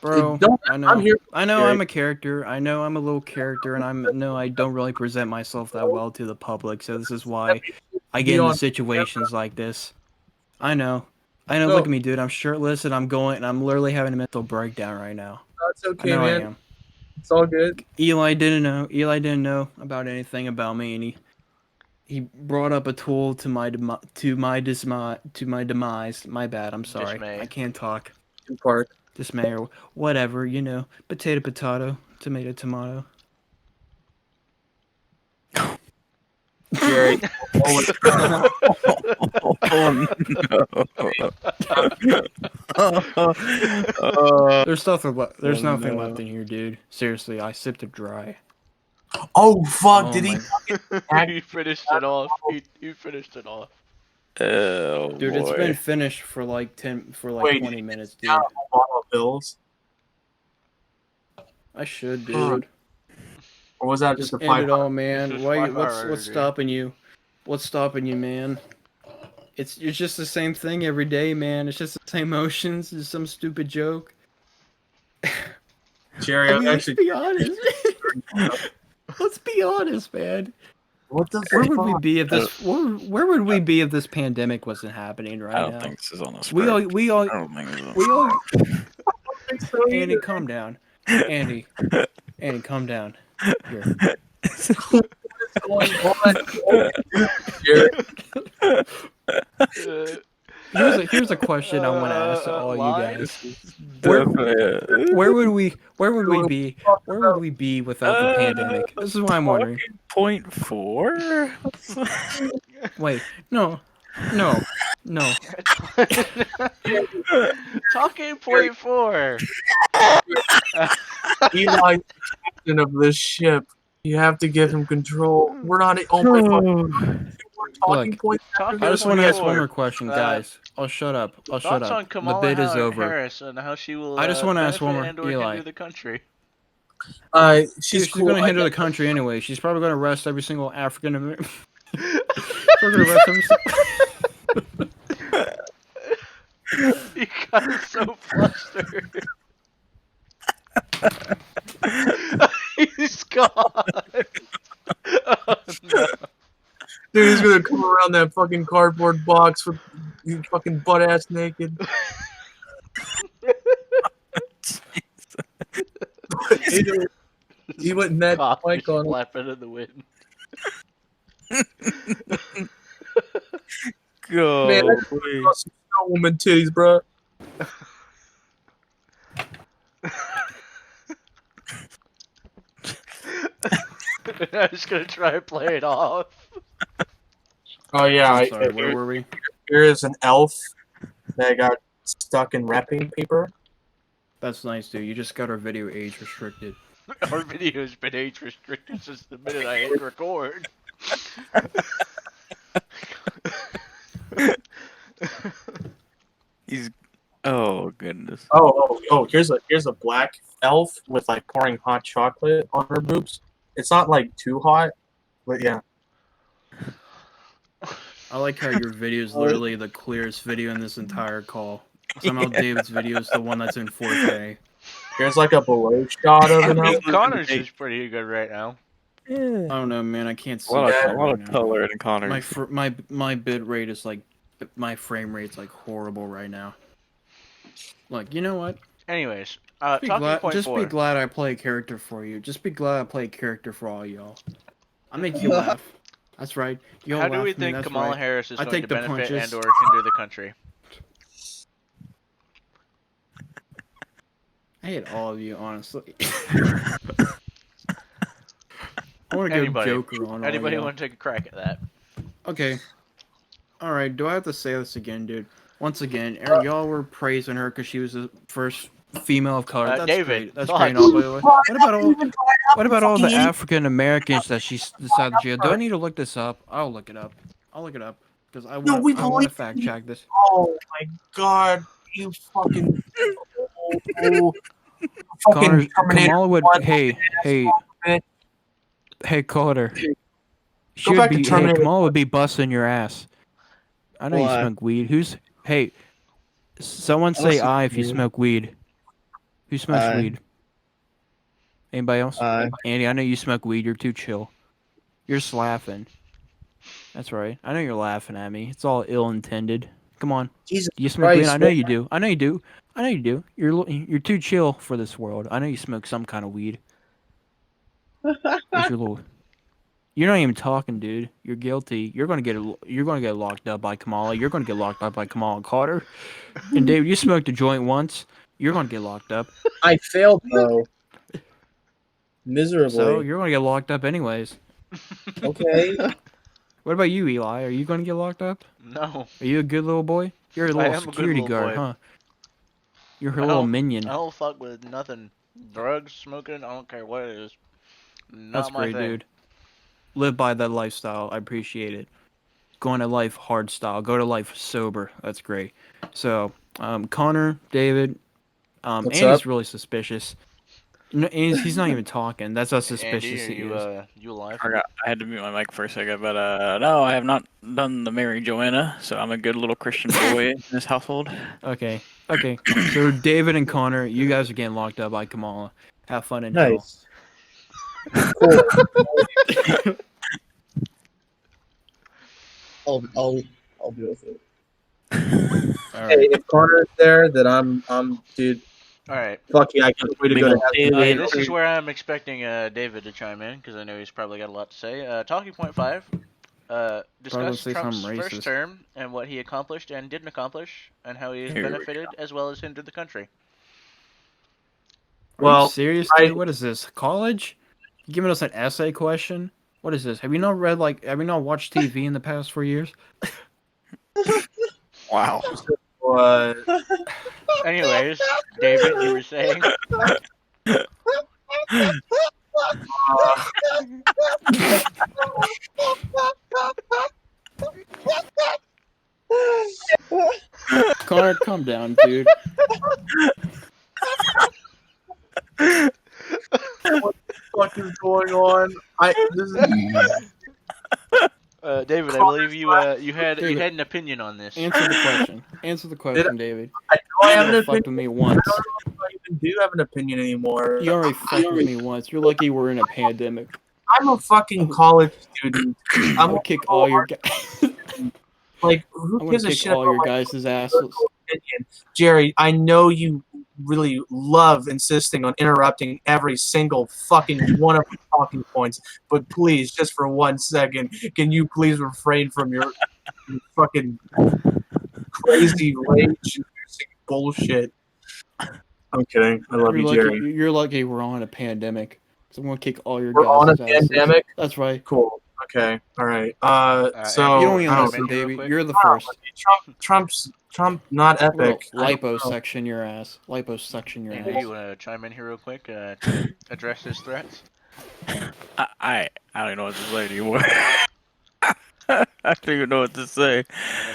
Bro, I know. I'm here. I know I'm a character. I know I'm a little character, and I don't really present myself that well to the public. So this is why I get into situations like this. I know. Look at me, dude. I'm shirtless, and I'm literally having a mental breakdown right now. That's okay, I know man. I am. It's all good. Eli didn't know about anything about me, and he brought up a tool to my demise. My bad. I'm sorry. Dismay. I can't talk. In part. Dismay or whatever, you know. Potato, tomato. Jerry. There's nothing left in here, dude. Seriously, I sipped it dry. Oh fuck! Oh, did he? He finished it off. He finished it off. Oh, dude, boy. it's been finished for like 20 minutes, dude. A bottle of pills. I should, dude. Or was that just a end it all, This man? is Why? 5 What's hours, stopping you? What's stopping you, man? It's just the same thing every day, man. It's just the same motions. It's some stupid joke. Jerry, I mean, actually. let's be honest. Let's be honest, man. What the Where fuck? would we be if this? Where would we be if this pandemic wasn't happening right now? I don't think this is on the We all. I don't think this is on the script. Andy, calm down. Andy, calm down. Here. Here's a question I want to ask all you guys. Where would we be without the pandemic? This is what I'm wondering. 0.4? Wait, no. Talking 0.4. Eli's the captain of this ship. You have to give him control. We're not. Oh my god. Talking point. I just want to ask one more question, guys. I'll shut up. Thoughts on Kamala the bid is over. Harris and how she will. I just want to ask one more. Eli. The country. She's cool. going to hinder the country anyway. She's probably going to arrest every single African American. We're gonna rest You got so flustered. He's gone. Oh, no. Dude, he's gonna come around that fucking cardboard box with you fucking butt ass naked. He went in that mic on. Flapping in the wind. Go. Man, that's some snow woman titties, bro. I was gonna try and play it off. Oh yeah, I'm sorry, where were we? Here is an elf that got stuck in wrapping paper. That's nice, dude. You just got our video age restricted. Our video's been age restricted since the minute I hit record. He's. Oh goodness. Oh! Here's a black elf with like pouring hot chocolate on her boobs. It's not like too hot, but yeah. I like how your video is literally the clearest video in this entire call. Somehow David's video is the one that's in 4K. Here's like a below shot of an elf. Connor's is pretty good right now. I don't know, man. I can't see A that lot right of now. color in Connor. My bit rate is like, my frame rate's like horrible right now. Like, you know what? Anyways, Just be talking glad, point just 4. be glad I play a character for you. Just be glad I play a character for all y'all. I make you laugh. That's right. You'll How do laugh we at me, think that's Kamala right. Harris is I going take to the benefit punches. and or hinder the country? I hate all of you, honestly. I want to go Joker on all Anybody y'all. want to take a crack at that? Okay. Alright, do I have to say this again, dude? Once again, y'all were praising her because she was the first female of color. That's David, great. That's thoughts? great. By the way. What about all the African Americans that she decided to? Do I need to look this up? I'll look it up. Because I want to fact check this. Oh my god, you fucking. Connor, Kamala would. Hey, Carter. Kamala would be busting your ass. I know you smoke weed. Hey, someone say I if you smoke weed. Who smokes weed? Anybody else? Andy, I know you smoke weed. You're too chill. You're just laughing. That's right. I know you're laughing at me. It's all ill-intended. Come on. Jesus You smoke Christ, weed? I know you do. I know you do. I know you do. You're too chill for this world. I know you smoke some kind of weed. You're not even talking, dude. You're guilty. You're gonna get locked up by Kamala. You're gonna get locked up by Kamala Carter. And David, you smoked a joint once. You're gonna get locked up. I failed though. Miserably. So you're gonna get locked up anyways. Okay. What about you, Eli? Are you gonna get locked up? No. Are you a good little boy? You're a I little am a good security little guard, boy. huh? You're her little minion. I don't fuck with nothing. Drugs, smoking, I don't care what it is. Not That's my great, thing. dude. Live by that lifestyle. I appreciate it. Going to life hard style. Go to life sober. That's great. So, Connor, David, What's Andy's up? really suspicious. No, he's not even talking. That's how suspicious Andy, he are is. you alive? I had to mute my mic for a second, but no, I have not done the Mary Joanna, so I'm a good little Christian boy in this household. Okay. So David and Connor, you guys are getting locked up by Kamala. Have fun in hell. Nice. Cool. I'll deal with it. All Hey, right. if Connor's there, then I'm dude. All right. Fuck yeah, I can't wait to go to heaven. This is where I'm expecting David to chime in because I know he's probably got a lot to say. Talking point 5. Discuss say Trump's something first racist. term and what he accomplished and didn't accomplish, and how he has benefited as well as hindered the country. Are you serious, dude? What is this? College? You giving us an essay question? What is this? Have you not watched TV in the past 4 years? Wow. What? Anyways, David, you were saying. Connor, calm down, dude. What the fuck is going on? David, I believe you had David. an opinion on this. Answer the question. Answer the question, David. I know I have an You fucked with opinion. me once. I don't know if I even do have an opinion anymore. You already fucked with me once. You're lucky we're in a pandemic. I'm a fucking college student. I'm I'm gonna kick all your guys. like, who I'm gonna gives a kick shit all about your my guys' asses. opinion? Jerry, I know you really love insisting on interrupting every single fucking one of my talking points, but please, just for 1 second, can you please refrain from your fucking crazy rage-inducing bullshit? I'm kidding. I love you, Jerry. You're lucky we're on a pandemic. So I'm gonna kick all your We're on guys' a asses. pandemic? That's right. Cool. Okay. All right. So you don't even I don't listen, know. Davey. Real quick. You're the first. Trump, not I'm gonna epic. liposuction your ass. Liposuction your Andrew, ass. you want to chime in here real quick to address his threats? I don't know what to say anymore. I don't even know what to say.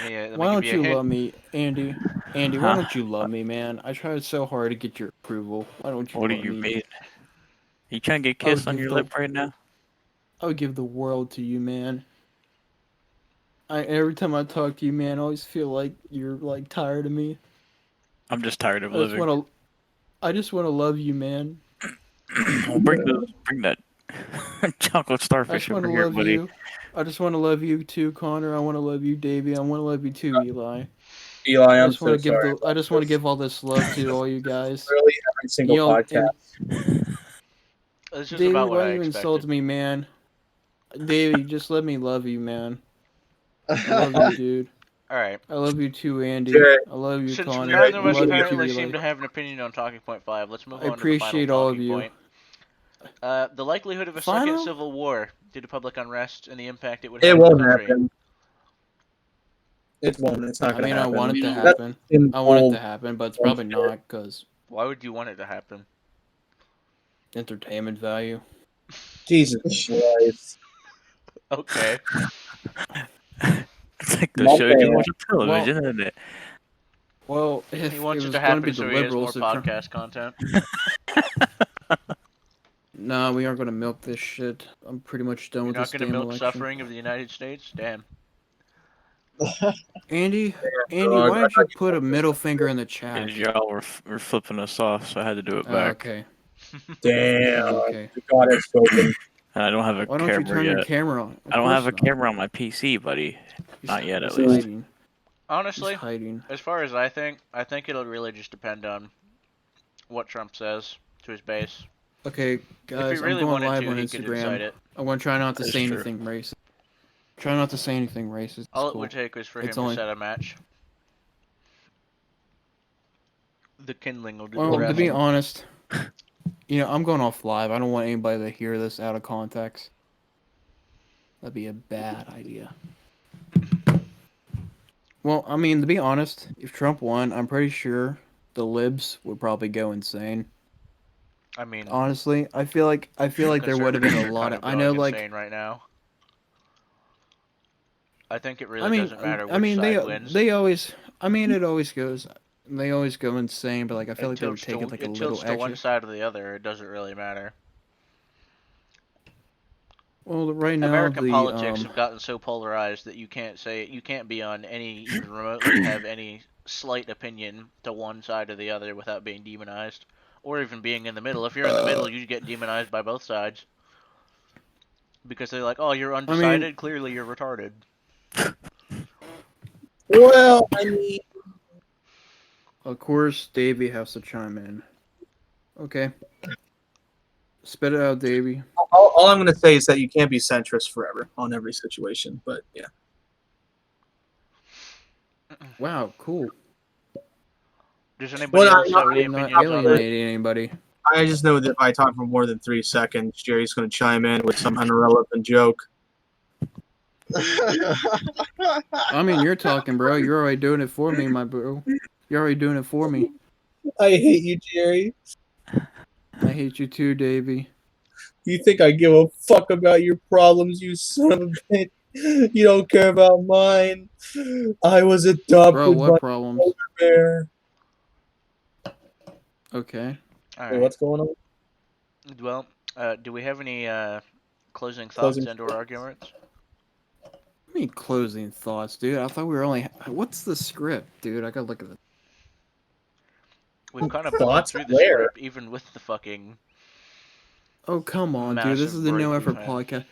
Let me Why give don't you a you hint. love me, Andy? Andy, why Huh? don't you love me, man? I tried so hard to get your approval. Why don't you What do love you me? mean? You trying to get I would kissed on give your the- lip right now? I would give the world to you, man. Every time I talk to you, man, I always feel like you're like tired of me. I'm just tired of I just living. want to love you, man. Well, bring that chocolate I starfish just want over to here, love buddy. you. I just want to love you too, Connor. I want to love you, Davey. I want to love you too, Eli. Eli, I I'm just want so to give sorry. I just want to give all this love to all you guys. Literally every single You know, podcast. This is Davey, about what why I you expected. insult me, man? Davey, just let me love you, man. I love you, dude. All right. I love you too, Andy. Jared. I love you, Since Connor. none I of us love you apparently too, seem Eli. to have an opinion on talking point 5, let's move I on to the final appreciate all of talking you. point. The likelihood of a Final? second civil war due to public unrest and the impact it would have It on the won't country. happen. It won't. It's not I going to mean, happen. I want it to That's happen. in I want it bold. to happen, but it's probably not because Why would you want it to happen? entertainment value. Jesus Christ. Okay. It's like the My show you bad. watch on television, isn't it? Well, if He it wants it was to going to happen be the so he has more liberals, if podcast content. nah, we aren't going to milk this shit. I'm pretty much done You're with not this going to damn milk election. suffering of the United States? Damn. Andy, dog. why don't you put a middle finger in the chat? Because y'all were flipping us off, so I had to do it back. Okay. Damn. Okay. God has spoken. And I don't have a Why don't you camera turn yet. your camera on? I don't have a camera on my PC, buddy. Not yet, at least. Hiding. Honestly, He's hiding. as far as I think it'll really just depend on what Trump says to his base. Okay, If guys, he really I'm going wanted live to, on he could incite Instagram. it. I want to try not to That's say true. anything racist. Try not to say anything racist. It's All it cool. would take was for It's him only- to set a match. The kindling will do Well, the to rest. be honest, I'm going off live. I don't want anybody to hear this out of context. That'd be a bad idea. Well, I mean, to be honest, if Trump won, I'm pretty sure the libs would probably go insane. I mean, Honestly, I feel like there would have been a conservatives are lot kind of. of I know, going like, insane right now. I think it really I mean, doesn't matter which I mean, side wins. they always. I mean, it always goes. They always go insane, but like I feel like they would tilts take to, it like a it little tilts to one extra. side or the other. It doesn't really matter. Well, right now American the politics have gotten so polarized that you can't be on any even remotely have any slight opinion to one side or the other without being demonized, or even being in the middle. If you're in the middle, you get demonized by both sides because they're like, "Oh, you're undecided. Clearly, you're retarded." Well, I mean, Of course, Davey has to chime in. Okay. Spit it out, Davey. all I'm going to say is that you can't be centrist forever on every situation. But yeah. Wow, cool. Does anybody Well, else have any I'm not opinions on that? alienating anybody. I just know that if I talk for more than 3 seconds, Jerry's going to chime in with some irrelevant joke. I mean, you're talking, bro. You're already doing it for me, my bro. You're already doing it for me. I hate you, Jerry. I hate you too, Davey. You think I give a fuck about your problems, you son of a bitch? You don't care about mine. I was adopted Bro, by what problems? a bear. Okay. All Hey, right. what's going on? Well, do we have any closing thoughts Closing and/or arguments? I mean, closing thoughts, dude. I thought we were only. What's the script, dude? I gotta look at it. We've kind of blown Thoughts through the where? script, even with the fucking. Oh, come on, dude. This Massive is the No break we've Effort had. podcast.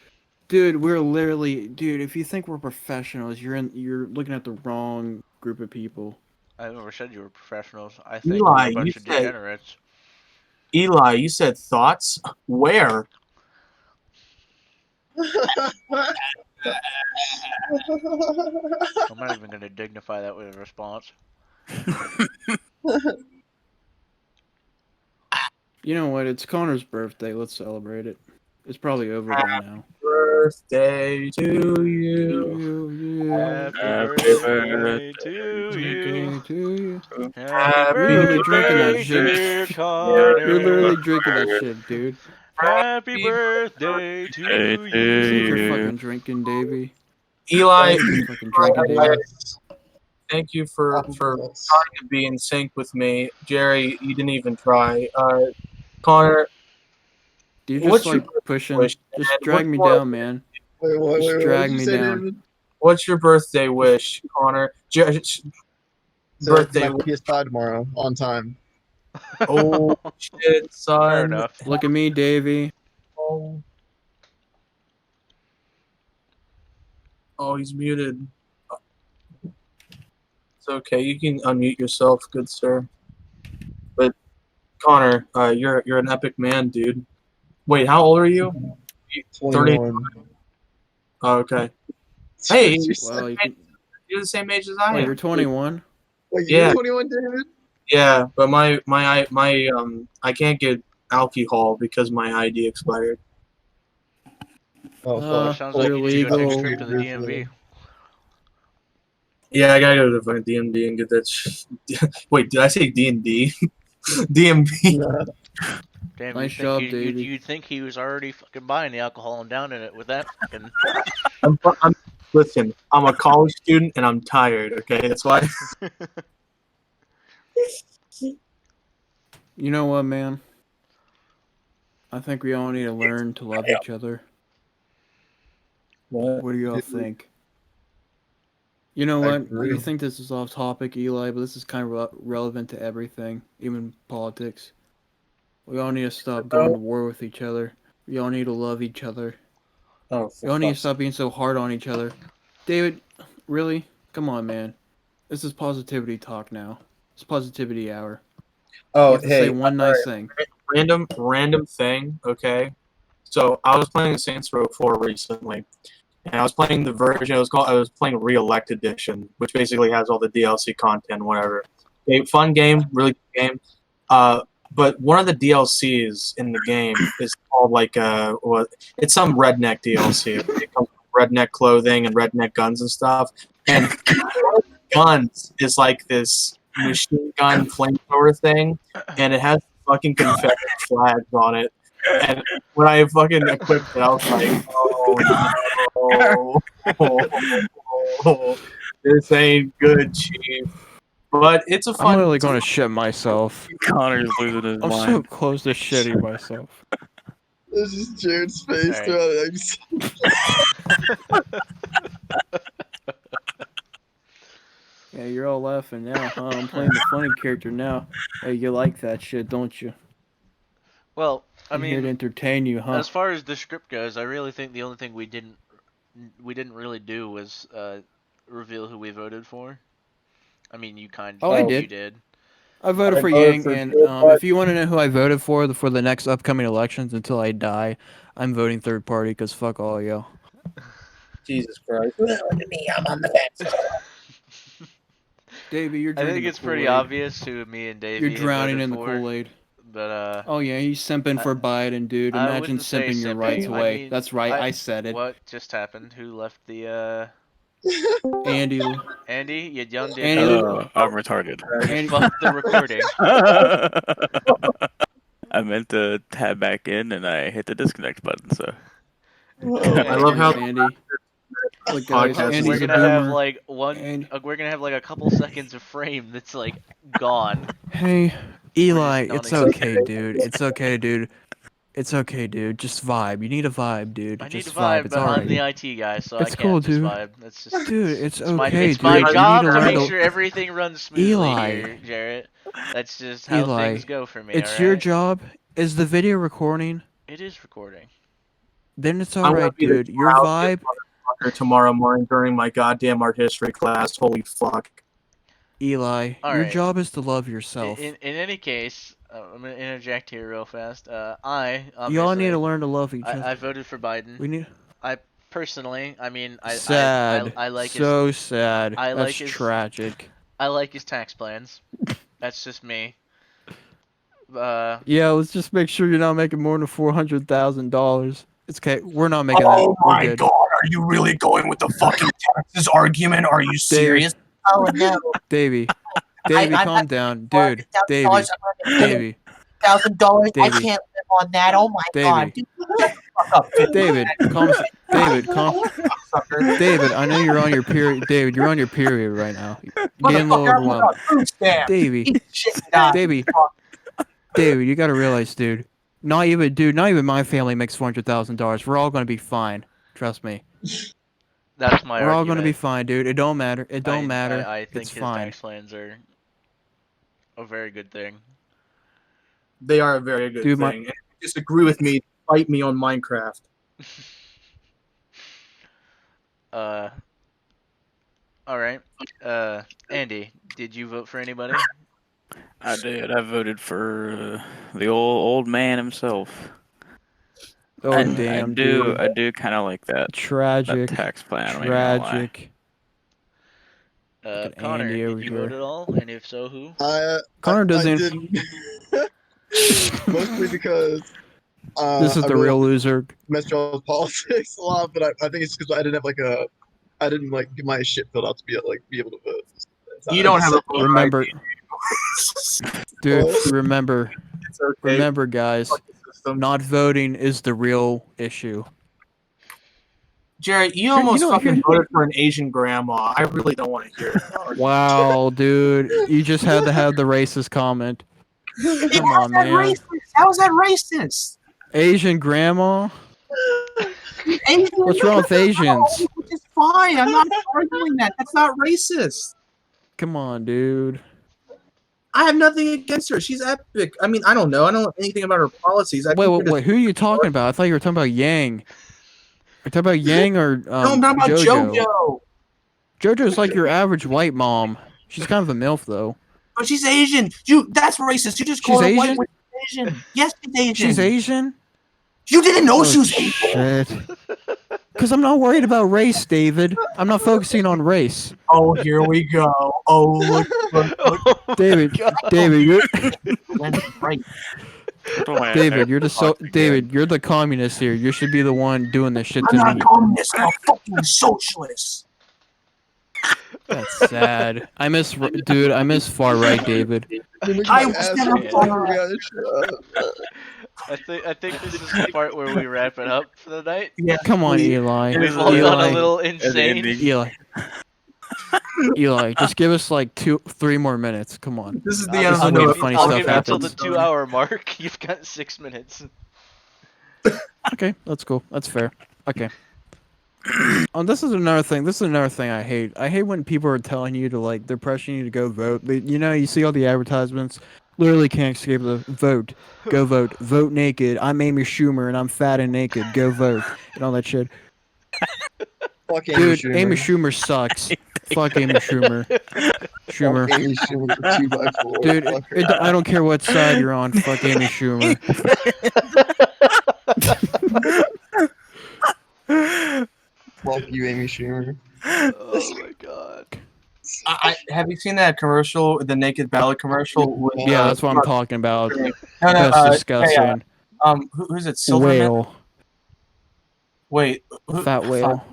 Dude, we're literally. Dude, if you think we're professionals, you're looking at the wrong group of people. I never said you were professionals. I think Eli, we're a bunch you of said- degenerates. Eli, you said thoughts? Where? I'm not even going to dignify that with a response. You know what? It's Connor's birthday. Let's celebrate it. It's probably over by now. Birthday to you. Happy Happy birthday to you. Birthday to you. Happy You're literally drinking that birthday, shit. dear Connor. You're literally drinking that shit, dude. Happy birthday to You think you're you. fucking drinking, Davey? Eli, You think you're fucking drinking, Davey? thank you for trying to be in sync with me. Jerry, you didn't even try. Connor, Do you what's just your like pushing? wish, Just man? drag What's me more- down, man. Wait, Just what drag did you me say, down. David? What's your birthday wish, Connor? Birthday. My PS5 tomorrow on time. Oh shit, son. Fair enough. Look at me, Davey. Oh. Oh, he's muted. It's okay. You can unmute yourself, good sir. But Connor, you're an epic man, dude. Wait, how old are you? 21. Oh, okay. Hey, Well, you can. you're the same age as I Wait, am. you're 21. Wait, Yeah. you're 21, David? Yeah, but my I can't get alcohol because my ID expired. Oh, Uh, fuck. Sounds Well, like you're you need to go take a legal. trip to the DMV. Yeah, I gotta go to the fucking DMD and get that. Wait, did I say D&D? DMV. Damn, Nice you'd job, think Davey. you'd think he was already fucking buying the alcohol and downing it with that fucking. Listen, I'm a college student and I'm tired. Okay, that's why. You know what, man? I think we all need to learn to love each other. What? What do y'all think? You know what? agree. You think this is off topic, Eli, but this is kind of relevant to everything, even politics. We all need to stop going to war with each other. We all need to love each other. Oh, We all need to stop being so hard on each other. David, really? Come on, man. This is positivity talk now. It's positivity hour. You Oh, have to say one nice thing. random thing. Okay, so I was playing Saints Row 4 recently, and I was playing the version. I was playing Re-Elect Edition, which basically has all the DLC content, whatever. Fun game, really good game. But one of the DLCs in the game is called it's some redneck DLC. It comes with redneck clothing and redneck guns and stuff. And guns is like this machine gun flamethrower thing, and it has fucking Confederate flags on it. And when I fucking equipped it, I was like, oh, this ain't good, Chief. But it's a fun. I'm literally going to shit myself. Connor's losing his I'm so mind. close to shitting myself. This is Jared's face Alright. throughout the episode. Yeah, you're all laughing now, huh? I'm playing the funny character now. Hey, you like that shit, don't you? Well, I I'm here to mean, entertain you, huh? as far as the script goes, I really think the only thing we didn't really do was reveal who we voted for. I mean, you kind of Oh, I you did. did. I voted I for voted Yang, for and Joe Biden. if you want to know who I voted for the next upcoming elections until I die, I'm voting third party because fuck all y'all. Jesus Christ. Davey, you're I drinking think the it's pretty Kool-Aid. obvious who me and Davey You're had drowning voted in the for, Kool-Aid. But Oh yeah, he's simping for Biden, dude. I Imagine wouldn't say simping your simping. rights I away. mean, That's right, I said it. What just happened? Who left the Andy, Andy? You young did. Andy, I'm retarded. Andy, Fuck the recording. I meant to tab back in and I hit the disconnect button, so. I love how Andy. Look, guys, Podcast is Andy's We're a gonna have boomer. like one. And- We're gonna have like a couple seconds of frame that's like gone. Hey, Eli, We're it's just okay, dude. It's okay, dude. It's okay, dude. Just vibe. You need a vibe, dude. I need Just to vibe, It's but I'm alright. the IT guy, so It's I cool, can't just dude. vibe. It's just Dude, it's it's my okay, it's my dude. You job need to learn make sure everything runs smoothly Eli. here, Jarrett. That's just how Eli, things go for me. it's all your right? job. Is the video recording? It is recording. Then it's I'm gonna alright, be the dude. Your proudest vibe, motherfucker tomorrow morning during my goddamn art history class. Holy fuck. Eli. All Your right. job is to love yourself. In any case, I'm gonna interject here real fast. I You all need obviously to learn to love each other. I voted for Biden. We need. I personally, I mean, Sad. I like so sad. I That's like his- tragic. I like his tax plans. That's just me. Yeah, let's just make sure you're not making more than $400,000. It's okay. We're not making that. Oh We're my good. god, are you really going with the fucking taxes argument? Are you serious? Oh no. Davey, calm down, dude. Davey, $1,000. I Davey. can't live on that. Oh my god. Davey. Dude, fuck up. David, calm. David, I know you're on your period. David, you're on your period right now. You're getting a little overwhelmed. Davey, David, you gotta realize, dude. Not even my family makes $400,000. We're all gonna be fine. Trust me. That's my We're all argument. gonna be fine, dude. It don't matter. It don't matter. I think it's his fine. tax plans are a very good thing. They are a very good Dude, thing. If you disagree with me, fight me on Minecraft. All right. Andy, did you vote for anybody? I did. I voted for the old man himself. Oh damn, dude. I do kind of like that. Tragic. That tax plan. I'm not gonna lie. Tragic. at Connor, Andy did over you here. vote at all? And if so, who? Connor doesn't. I didn't. Mostly because This is I the really real loser. messed around with politics a lot, but I think it's because I didn't have I didn't get my shit filled out to be able to vote. You don't have a voter Remember, ID. dude. Remember, It's okay. remember, guys. Fuck the system. Not voting is the real issue. Jerry, you almost know, fucking voted for an Asian grandma. I really don't want to hear it. Wow, dude, you just had to have the racist comment. Come on, man. How is that racist? Asian grandma? Asian What's wrong with Asians? Which is fine. I'm not arguing that. That's not racist. Come on, dude. I have nothing against her. She's epic. I mean, I don't know. I don't know anything about her policies. Wait. Who are you talking about? I thought you were talking about Yang. Are you talking about Yang or No, I'm talking about JoJo. JoJo's like your average white mom. She's kind of a MILF, though. But she's Asian. That's racist. You just She's called her Asian? white with Asian. Yes, she's Asian. She's Asian? You didn't know Oh, she was Asian. shit. Because I'm not worried about race, David. I'm not focusing on race. Oh, here we go. Oh, look. David, you're Right. David, you're the communist here. You should be the one doing this shit I'm to not me. a communist. I'm a fucking socialist. That's sad. I miss far right, David. I was never far right. I think this is the part where we wrap it up for the night. Yeah, Come on, Eli. We've all gone a little insane. Eli, just give us like 3 more minutes. Come on. This is the This end is of when the funny I'll stuff give it until happens. the 2-hour mark. You've got 6 minutes. Okay, that's cool. That's fair. Okay. This is another thing. This is another thing I hate. I hate when people are telling you to they're pressuring you to go vote. You see all the advertisements. Literally can't escape the vote. Go vote. Vote naked. I'm Amy Schumer and I'm fat and naked. Go vote. And all that shit. Fuck Dude, Amy Schumer sucks. Fuck Amy Schumer. Schumer. Amy Schumer for 2x4. Dude, Fuck her. I don't care what side you're on. Fuck Amy Schumer. Fuck you, Amy Schumer. Oh my god. Have you seen that commercial, the Naked Ballot commercial? With, Yeah, that's what I'm talking about. No, That's disgusting. Hey, who's it? Silverman? Whale. Wait, Fat whale.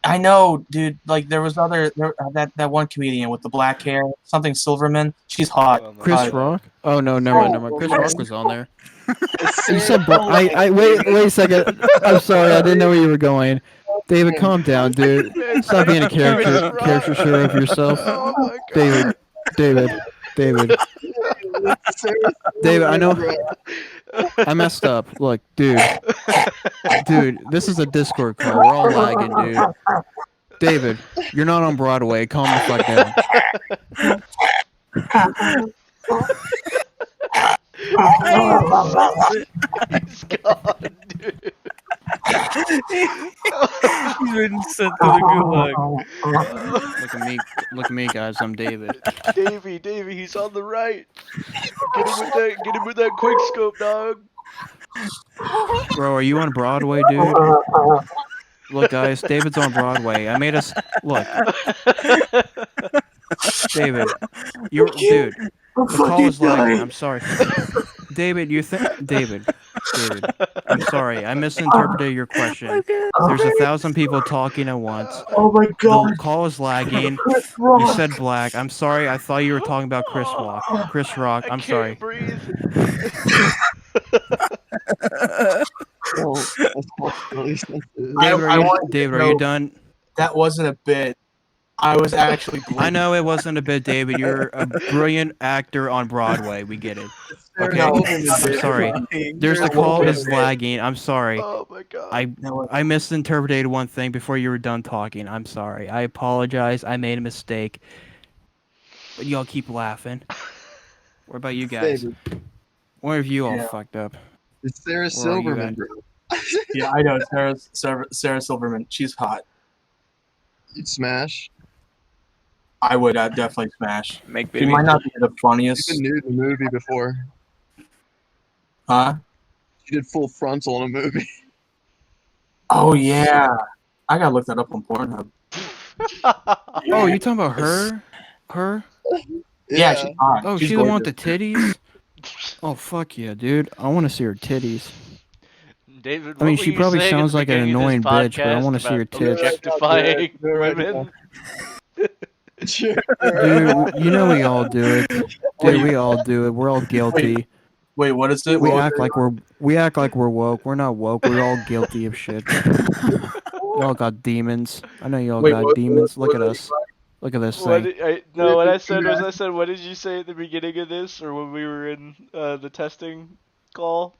I know, dude. There was that one comedian with the black hair, something Silverman. She's hot. Chris Rock? Oh no, never mind. Chris Rock was on there. You said wait a second. I'm sorry, I didn't know where you were going. David, calm down, dude. Stop being a caricature of yourself. Oh my god. David. David, I know. I messed up. Look, dude, this is a Discord call. We're all lagging, dude. David, you're not on Broadway. Calm the fuck down. He's gone, dude. He's been sent to the gulag. Look at me, guys. I'm David. Davey, he's on the right. Get him with that quick scope, dog. Bro, are you on Broadway, dude? Look, guys, David's on Broadway. I made us look. David, dude. The call is lagging. I'm sorry. David, David, I'm sorry. I misinterpreted your question. There's 1,000 people talking at once. Oh my god. The call is lagging. You said black. I'm sorry. I thought you were talking about Chris Rock. I'm sorry. Breathe. David, are you done? That wasn't a bit. I was actually. I know it wasn't a bit, David. You're a brilliant actor on Broadway. We get it. Okay, I'm sorry. There's the call is lagging. I'm sorry. Oh my god. I misinterpreted one thing before you were done talking. I'm sorry. I apologize. I made a mistake. But y'all keep laughing. What about you guys? What have you all fucked up? It's Sarah Silverman, bro. Yeah, I know. Sarah Silverman. She's hot. You'd smash. I would definitely smash. Make She baby. might not be the funniest. You've been nude in a movie before. Huh? She did full frontal in a movie. Oh yeah. I gotta look that up on Pornhub. Oh, you talking about her? Her? Yeah, she's hot. Oh, she's she the one with the gorgeous. titties? Oh, fuck yeah, dude. I want to see her titties. David, I mean, what she were you probably saying at sounds the like an beginning of annoying this bitch, but I podcast want to see her about tits. objectifying women? Dude, you know we all do it. Dude, we all do it. We're all guilty. Wait, what is it? We act like we're woke. We're not woke. We're all guilty of shit. We all got demons. I know you all got demons. Look at us. Look at this thing. What I said, what did you say at the beginning of this, or when we were in the testing call?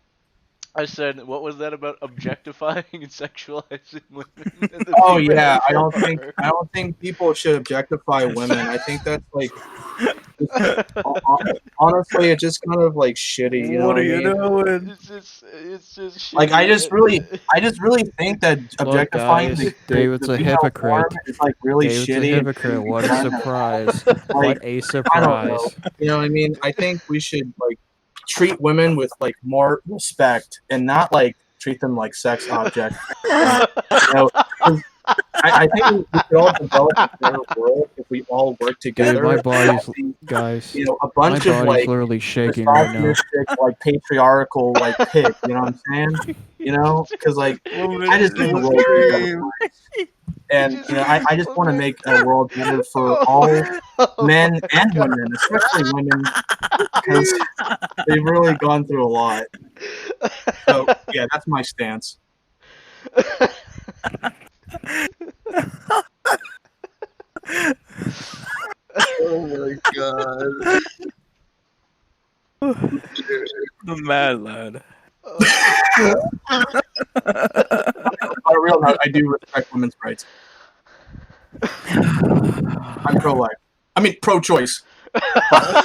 I said, what was that about objectifying and sexualizing women? Oh yeah, I don't think people should objectify women. I think that's like honestly, it's just kind of like shitty. You know what I mean? doing? It's just shitty. Like I just really think that objectifying Look, guys, David's a female hypocrite. form is like really David's shitty. a hypocrite. What a surprise! Like, What a I don't surprise! know. You know what I mean? I think we should like treat women with like more respect and not like treat them like sex objects. You know, 'cause I think we could all develop a better world if we all work together. Dude, my body's, See, guys. you know, a My bunch of body's like literally shaking right now. misogynistic, like patriarchal, like pig. You know what I'm saying? You know, because like I just think the world would be better. And you know, I just want to make a world better for all men and women, especially women, because they've really gone through a lot. So yeah, that's my stance. Oh my god. The mad lad. On a real note, I do respect women's rights. I'm pro-life. I mean, pro-choice.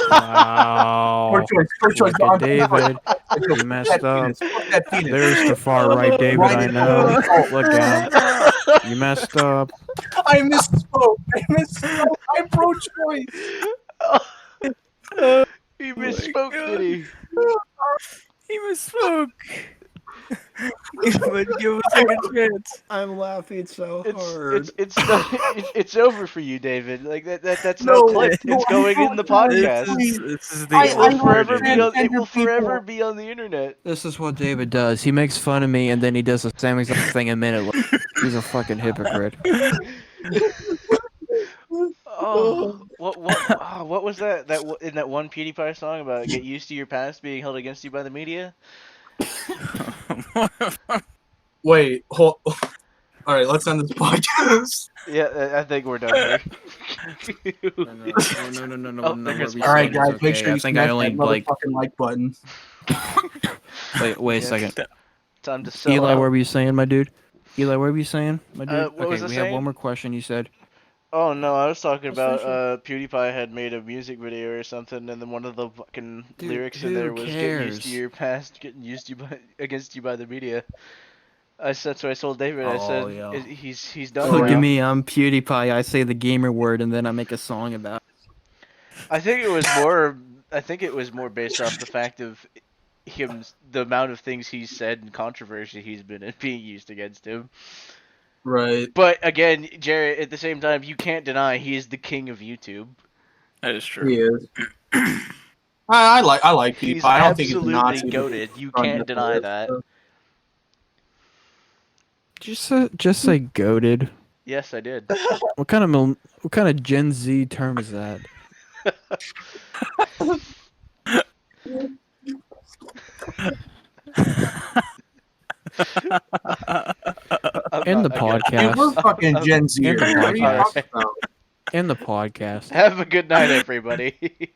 Wow. Pro-choice. Look at David. You messed up. There's the far right David I know. Look at him. You messed up. I misspoke. I'm pro-choice. He misspoke, did he? He misspoke. Give him a second chance. I'm laughing so hard. It's over for you, David. Like that's not clipped. It's going in the podcast. This is the It will will forever be on the internet. This is what David does. He makes fun of me and then he does the same exact thing a minute later. He's a fucking hypocrite. Oh, what was that in that one PewDiePie song about get used to your past being held against you by the media? Wait, hold. All right, let's end this podcast. Yeah, I think we're done here. No. Oh, there goes We're All right, restarting. guys, It's make okay. sure you I think I smash only that like motherfucking like button. Wait a Yeah, second. Time to sell Eli, out. what were you saying, my dude? Eli, what were you saying, my dude? What was I we have saying? one more question. You said. Oh no, I was talking Let's about finish PewDiePie had made a music video or something, and then one of the fucking Dude, lyrics in who there was "getting used to cares? your past, getting used to against you by the media." That's what I told David. I Oh, said yeah. he's done Look now. at me, I'm PewDiePie. I say the gamer word, and then I make a song about it. I think it was more. I think it was more based off the fact of him, the amount of things he's said and controversy he's been being used against him. Right. But again, Jared, at the same time, you can't deny he is the king of YouTube. That is true. He is. I like PewDiePie. He's I don't think he's a absolutely Nazi. but goated. he's You trying can't to deny live, that. so. Just say goaded. Yes, I did. What kind of Gen Z term is that? In the Dude, we're podcast. fucking Gen Z. In the What are you podcast. talking about? In the podcast. Have a good night, everybody.